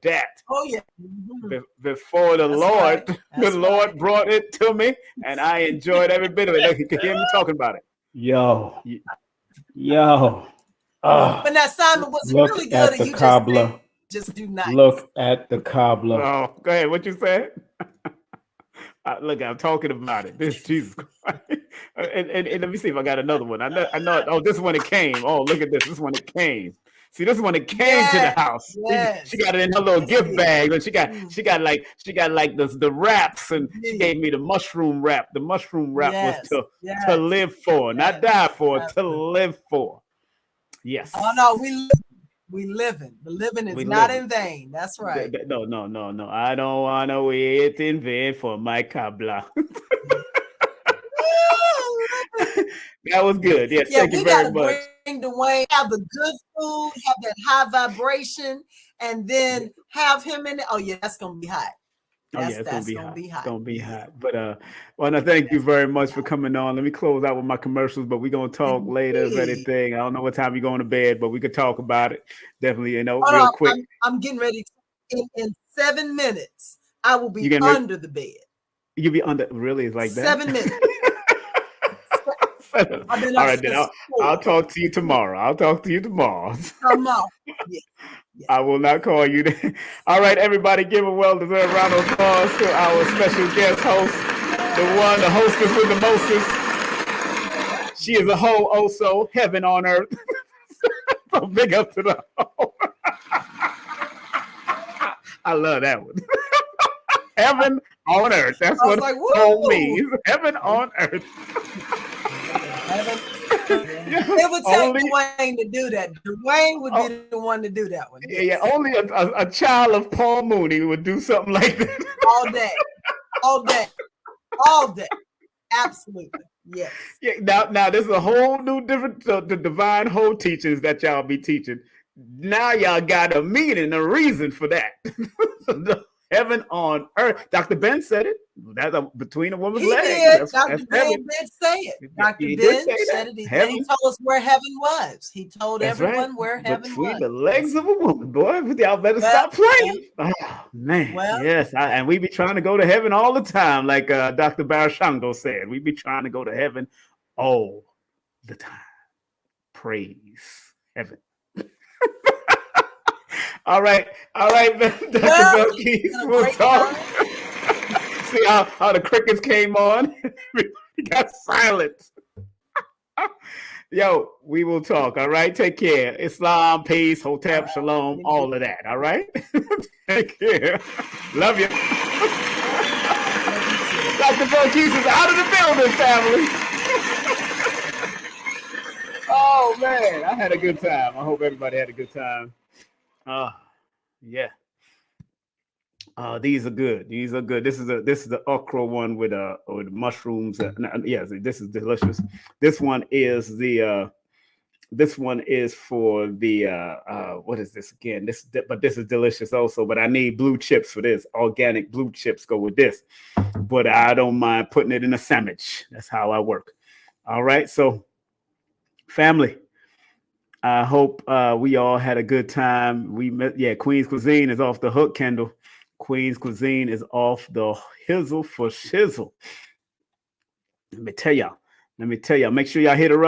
Speaker 1: that.
Speaker 2: Oh yeah.
Speaker 1: Before the Lord, the Lord brought it to me, and I enjoyed every bit of it. Look, you can hear me talking about it. Yo.
Speaker 2: But now Simon was really good.
Speaker 4: At the cobbler.
Speaker 2: Just do not
Speaker 4: look at the cobbler.
Speaker 1: Oh, go ahead. What you said? Look, I'm talking about it. This Jesus Christ. And let me see if I got another one. I know. Oh, this one it came. Oh, look at this. This one it came. See, this one it came to the house.
Speaker 2: Yes.
Speaker 1: She got it in her little gift bag, and she got like the wraps, and she gave me the mushroom wrap. The mushroom wrap was to live for, not die for, to live for. Yes.
Speaker 2: Oh no, we living. The living is not in vain. That's right.
Speaker 1: No. I don't want to wait in vain for my cobbler. That was good. Yes, thank you very much.
Speaker 2: Bring Dwayne, have the good food, have that high vibration, and then have him in it. Oh yeah, that's gonna be hot.
Speaker 1: It's gonna be hot. It's gonna be hot. But well, I thank you very much for coming on. Let me close out with my commercials, but we're gonna talk later if anything. I don't know what time you're going to bed, but we could talk about it. Definitely, real quick.
Speaker 2: I'm getting ready in 7 minutes. I will be under the bed.
Speaker 1: You'll be under really? It's like that?
Speaker 2: 7 minutes.
Speaker 1: All right, then I'll talk to you tomorrow.
Speaker 2: Come on. Yeah.
Speaker 1: I will not call you. All right, everybody, give a well-deserved round of applause to our special guest host, the hostess with the mostest. She is a hoe also, heaven on earth. So big up to the hoe. I love that one. Heaven on earth. That's what hoe means. Heaven on earth.
Speaker 2: It would take Dwayne to do that. Dwayne would be the one to do that one.
Speaker 1: Yeah, only a child of Paul Mooney would do something like that.
Speaker 2: All day. Absolutely. Yes.
Speaker 1: Yeah. Now this is a whole new different the divine whole teachings that y'all be teaching. Now y'all got a meaning, a reason for that. Heaven on earth. Dr. Ben said it. That's between a woman's legs.
Speaker 2: Dr. Ben did say it. Dr. Ben said it. He told us where heaven was. He told everyone where heaven was.
Speaker 1: Between the legs of a woman, boy. Y'all better stop playing. Oh, man. Yes. And we be trying to go to heaven all the time, like Dr. Barashango said. We be trying to go to heaven all the time. Praise heaven. All right, Dr. Belkis, we'll talk. See how the crickets came on? We got silence. Yo, we will talk, all right? Take care. Islam, peace, hotep, shalom, all of that, all right? Take care. Love you. Dr. Belkis is out of the building, family. Oh, man, I had a good time. I hope everybody had a good time. Yeah. These are good. These are good. This is the okra one with mushrooms. Yes, this is delicious. This one is the this one is for the what is this again? But this is delicious also. But I need blue chips for this. Organic blue chips go with this. But I don't mind putting it in a sandwich. That's how I work. All right. So, family, I hope we all had a good time. Queen's Cuisine is off the hook, Kendall. Queen's Cuisine is off the hizzle for shizzle. Let me tell y'all. Make sure y'all hit her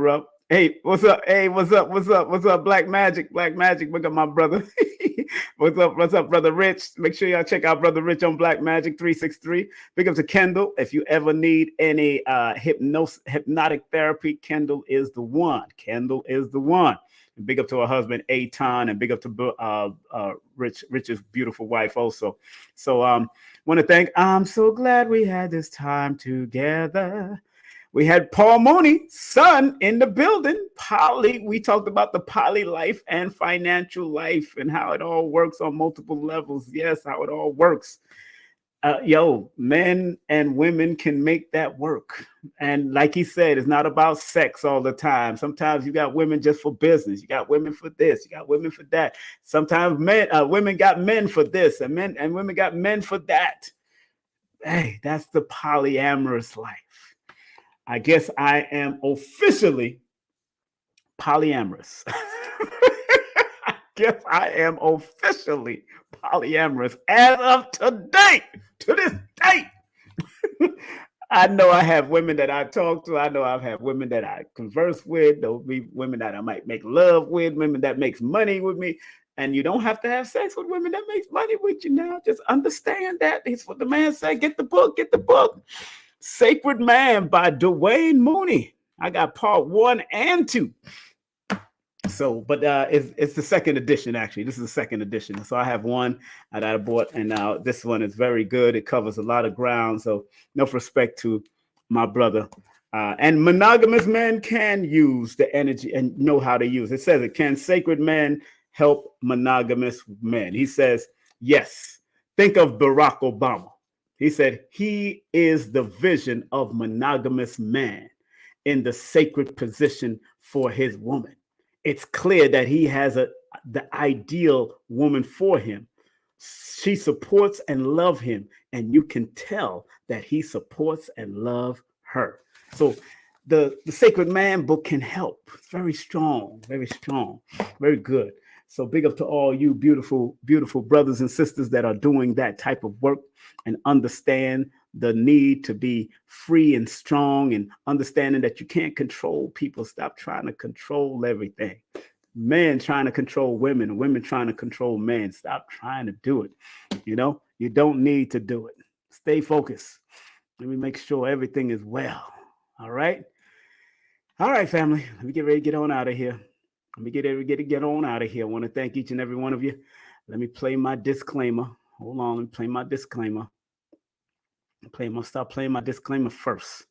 Speaker 1: up. Hey, what's up? Hey, what's up? Black Magic. Look at my brother. What's up, brother Rich? Make sure y'all check out brother Rich on Black Magic 363. Big up to Kendall. If you ever need any hypnotic therapy, Kendall is the one. And big up to her husband, Aton, and big up to Rich's beautiful wife also. So want to thank, I'm so glad we had this time together. We had Paul Mooney, son, in the building. Poly, we talked about the poly life and financial life and how it all works on multiple levels. Yes, how it all works. Men and women can make that work. And like he said, it's not about sex all the time. Sometimes you got women just for business. You got women for this. You got women for that. Sometimes women got men for this, and women got men for that. Hey, that's the polyamorous life. I guess I am officially polyamorous. I guess I am officially polyamorous as of today, to this date. I know I have women that I talk to. I know I've had women that I converse with. There'll be women that I might make love with, women that makes money with me. And you don't have to have sex with women that makes money with you now. Just understand that. It's what the man said. Get the book. Sacred Man by Dwayne Mooney. I got part 1 and 2. So, but it's the second edition, actually. This is the second edition. So I have one that I bought, and now this one is very good. It covers a lot of ground. So enough respect to my brother. And monogamous men can use the energy and know how to use it. It says it can sacred men help monogamous men. He says, yes. Think of Barack Obama. He said he is the vision of monogamous man in the sacred position for his woman. It's clear that he has the ideal woman for him. She supports and loves him, and you can tell that he supports and loves her. So the Sacred Man book can help. It's very strong, very good. So big up to all you beautiful, beautiful brothers and sisters that are doing that type of work and understand the need to be free and strong and understanding that you can't control people. Stop trying to control everything. Men trying to control women, women trying to control men. Stop trying to do it. You don't need to do it. Stay focused. Let me make sure everything is well. All right, family. Let me get ready to get on out of here. Get on out of here. I want to thank each and every one of you. Let me play my disclaimer. Hold on. Let me play my disclaimer. Start playing my disclaimer first.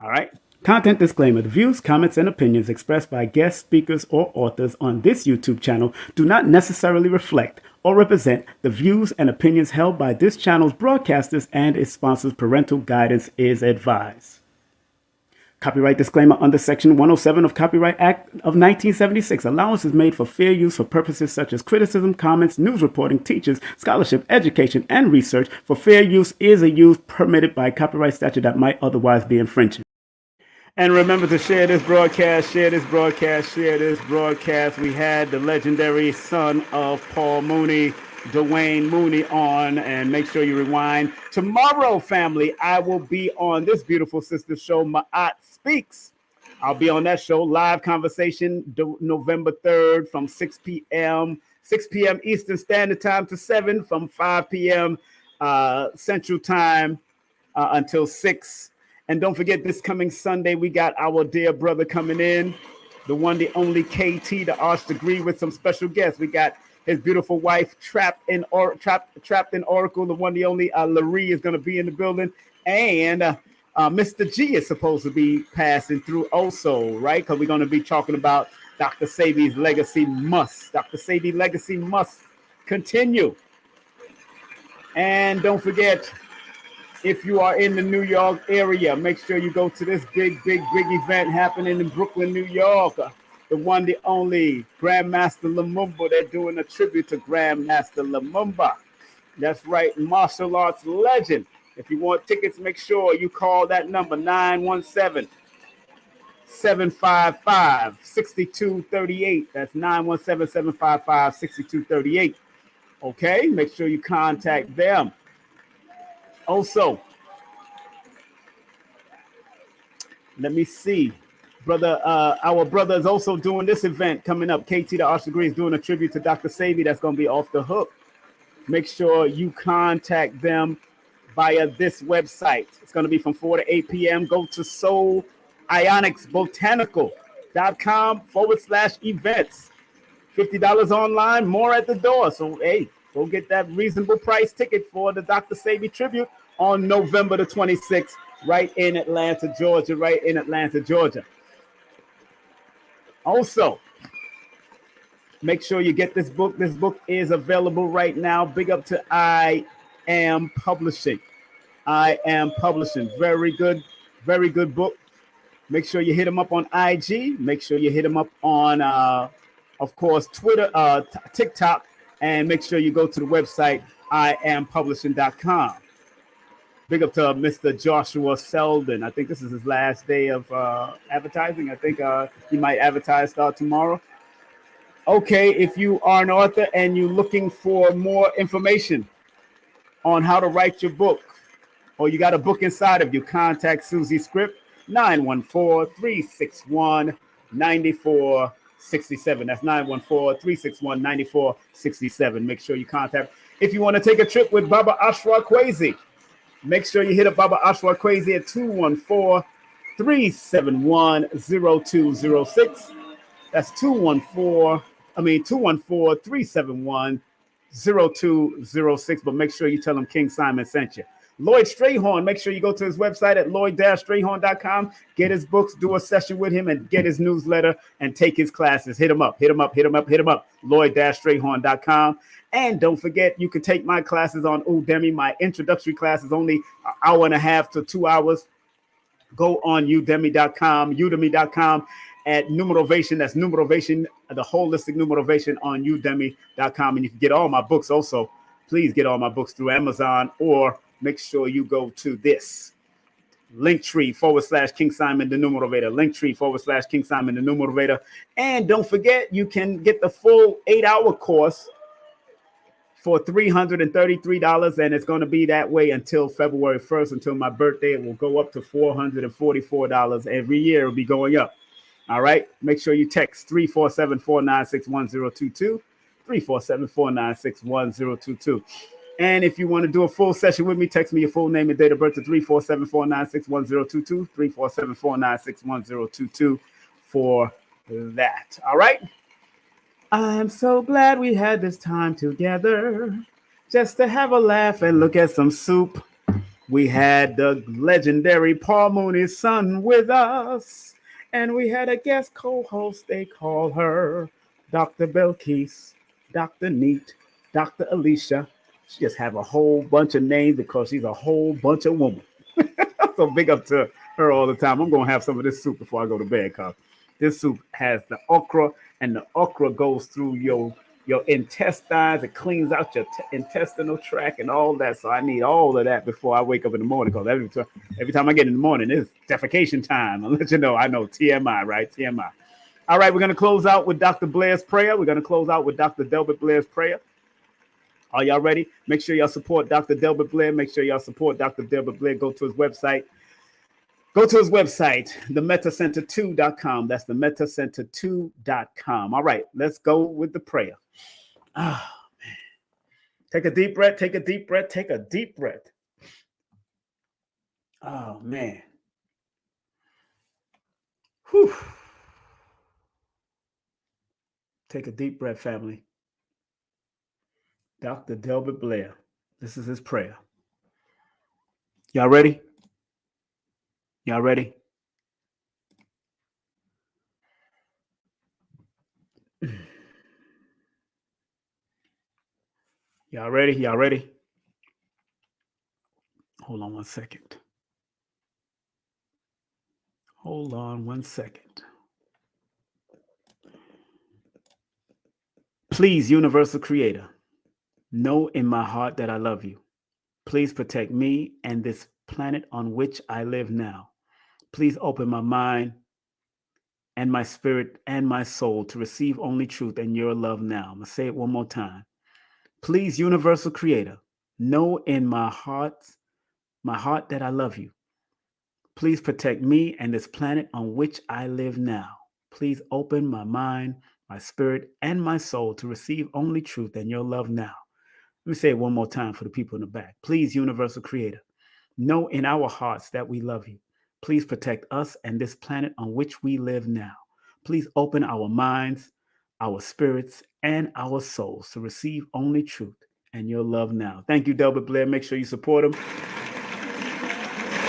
Speaker 1: All right. Content disclaimer. The views, comments, and opinions expressed by guest speakers or authors on this YouTube channel do not necessarily reflect or represent the views and opinions held by this channel's broadcasters and its sponsors. Parental guidance is advised. Copyright disclaimer under Section 107 of Copyright Act of 1976. Allowance is made for fair use for purposes such as criticism, comments, news reporting, teachers, scholarship, education, and research. For fair use is a use permitted by copyright statute that might otherwise be infringing. And remember to share this broadcast. We had the legendary son of Paul Mooney, Dwayne Mooney, on, and make sure you rewind. Tomorrow, family, I will be on this beautiful sister show, Ma'at Speaks. I'll be on that show, live conversation, November 3rd from 6 p.m. Eastern Standard Time to 7, from 5 p.m. Central Time until 6. And don't forget, this coming Sunday, we got our dear brother coming in, the one, the only KT, the Arch Degree, with some special guests. We got his beautiful wife, trapped in Oracle, the one, the only Larry is going to be in the building. And Mr. G is supposed to be passing through also, right? Because we're going to be talking about Dr. Sabi's legacy must. Dr. Sabi's legacy must continue. And don't forget, if you are in the New York area, make sure you go to this big event happening in Brooklyn, New York. The one, the only Grandmaster Lumumba. They're doing a tribute to Grandmaster Lumumba. That's right, martial arts legend. If you want tickets, make sure you call that number 917-755-6238. That's 917-755-6238. Okay, make sure you contact them. Also, let me see. Our brother is also doing this event coming up. KT the Arch Degree is doing a tribute to Dr. Sabi. That's going to be off the hook. Make sure you contact them via this website. It's going to be from 4 to 8 p.m. Go to soulionicsbotanical.com/events. $50 online, more at the door. So, hey, go get that reasonable price ticket for the Dr. Sabi tribute on November the 26th, right in Atlanta, Georgia. Also, make sure you get this book. This book is available right now. Big up to I Am Publishing. I Am Publishing. Very good book. Make sure you hit them up on IG. Make sure you hit them up on, of course, Twitter, TikTok, and make sure you go to the website, iampublishing.com. Big up to Mr. Joshua Selden. I think this is his last day of advertising. I think he might advertise start tomorrow. Okay, if you are an author and you're looking for more information on how to write your book, or you got a book inside of you, contact Susie Script, 914-361-9467. That's 914-361-9467. Make sure you contact. If you want to take a trip with Baba Ashra Kwesi, make sure you hit up Baba Ashra Kwesi at 214-371-0206. That's 214-371-0206. But make sure you tell them King Simon sent you. Lloyd Strayhorn, make sure you go to his website at lloyd-strayhorn.com, get his books, do a session with him, and get his newsletter and take his classes. Hit him up, lloyd-strayhorn.com. And don't forget, you can take my classes on Udemy. My introductory class is only an hour and a half to 2 hours. Go on udemy.com at Numerovation. That's Numerovation, the holistic Numerovation on udemy.com. And you can get all my books also. Please get all my books through Amazon, or make sure you go to this Linktree/King Simon the Numerovator. Linktree/King Simon the Numerovator. And don't forget, you can get the full 8-hour course for $333, and it's going to be that way until February 1st, until my birthday. It will go up to $444. Every year it'll be going up. All right. Make sure you text 347-496-1022. 347-496-1022. And if you want to do a full session with me, text me your full name and date of birth to 347-496-1022. 347-496-1022 for that. All right. I'm so glad we had this time together just to have a laugh and look at some soup. We had the legendary Paul Mooney's son with us, and we had a guest co-host. They call her Dr. Belkis, Dr. Neat, Dr. Alicia. She just have a whole bunch of names because she's a whole bunch of women. So big up to her all the time. I'm going to have some of this soup before I go to bed, because this soup has the okra, and the okra goes through your intestines. It cleans out your intestinal tract and all that. So I need all of that before I wake up in the morning, because every time I get in the morning, it's defecation time. I'll let you know. I know, TMI, right? TMI. All right, we're going to close out with Dr. Blair's prayer. We're going to close out with Dr. Delbert Blair's prayer. Are y'all ready? Make sure y'all support Dr. Delbert Blair. Make sure y'all support Dr. Delbert Blair. Go to his website. TheMetaCenter2.com. That's TheMetaCenter2.com. All right, let's go with the prayer. Oh, man. Take a deep breath. Take a deep breath. Take a deep breath. Oh, man. Whew. Take a deep breath, family. Dr. Delbert Blair. This is his prayer. Y'all ready? Y'all ready? Y'all ready? Y'all ready? Hold on 1 second. Hold on 1 second. Please, universal creator, know in my heart that I love you. Please protect me and this planet on which I live now. Please open my mind and my spirit and my soul to receive only truth and your love now. I'm going to say it one more time. Please, universal creator, know in my heart that I love you. Please protect me and this planet on which I live now. Please open my mind, my spirit, and my soul to receive only truth and your love now. Let me say it one more time for the people in the back. Please, universal creator, know in our hearts that we love you. Please protect us and this planet on which we live now. Please open our minds, our spirits, and our souls to receive only truth and your love now. Thank you, Delbert Blair. Make sure you support him.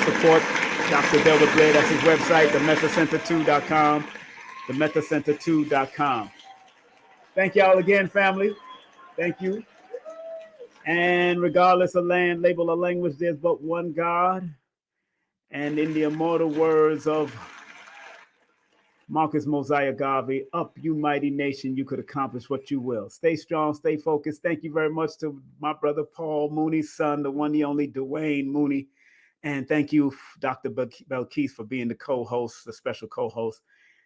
Speaker 1: Support Dr. Delbert Blair. That's his website, themethacenter2.com. Themethacenter2.com. Thank y'all again, family. Thank you. And regardless of land, label, or language, there's but one God. And in the immortal words of Marcus Mosiah Garvey, up you mighty nation, you could accomplish what you will. Stay strong, stay focused. Thank you very much to my brother Paul Mooney's son, the one, the only Dwayne Mooney. And thank you, Dr. Belkis, for being the co-host, the special co-host.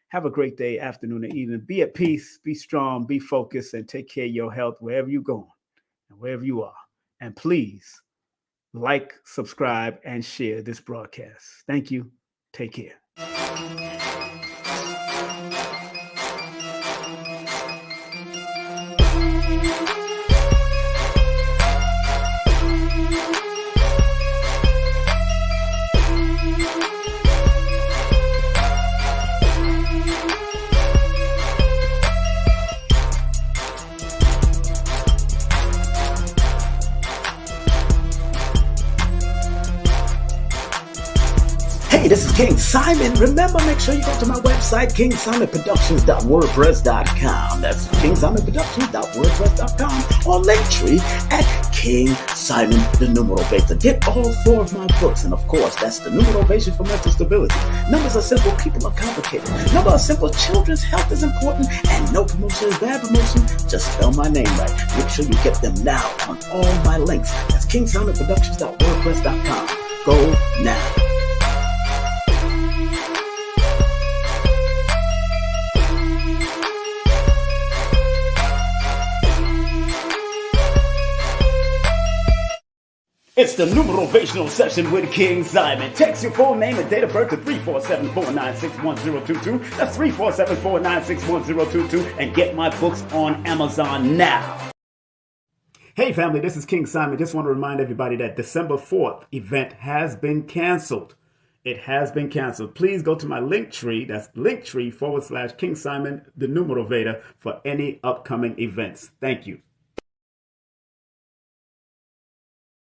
Speaker 1: Have a great day, afternoon, and evening. Be at peace, be strong, be focused, and take care of your health wherever you're going and wherever you are. And please like, subscribe, and share this broadcast. Thank you. Take care.
Speaker 4: Hey, this is King Simon. Remember, make sure you go to my website, kingsimonproductions.wordpress.com. That's kingsimonproductions.wordpress.com, or Linktree at King Simon the Numero Beta. Get all 4 of my books, and of course, that's the Numerovation for Mental Stability. Numbers are simple, people are complicated. Numbers are simple, children's health is important, and no promotion is bad promotion. Just spell my name right. Make sure you get them now on all my links. That's kingsimonproductions.wordpress.com. Go now. It's the Numerovational Session with King Simon. Text your full name and date of birth to 347-496-1022. That's 347-496-1022. And get my books on Amazon now. Hey family, this is King Simon. Just want to remind everybody that December 4th event has been canceled. It has been canceled. Please go to my Linktree. That's Linktree /King Simon, the Numerovator, for any upcoming events. Thank you.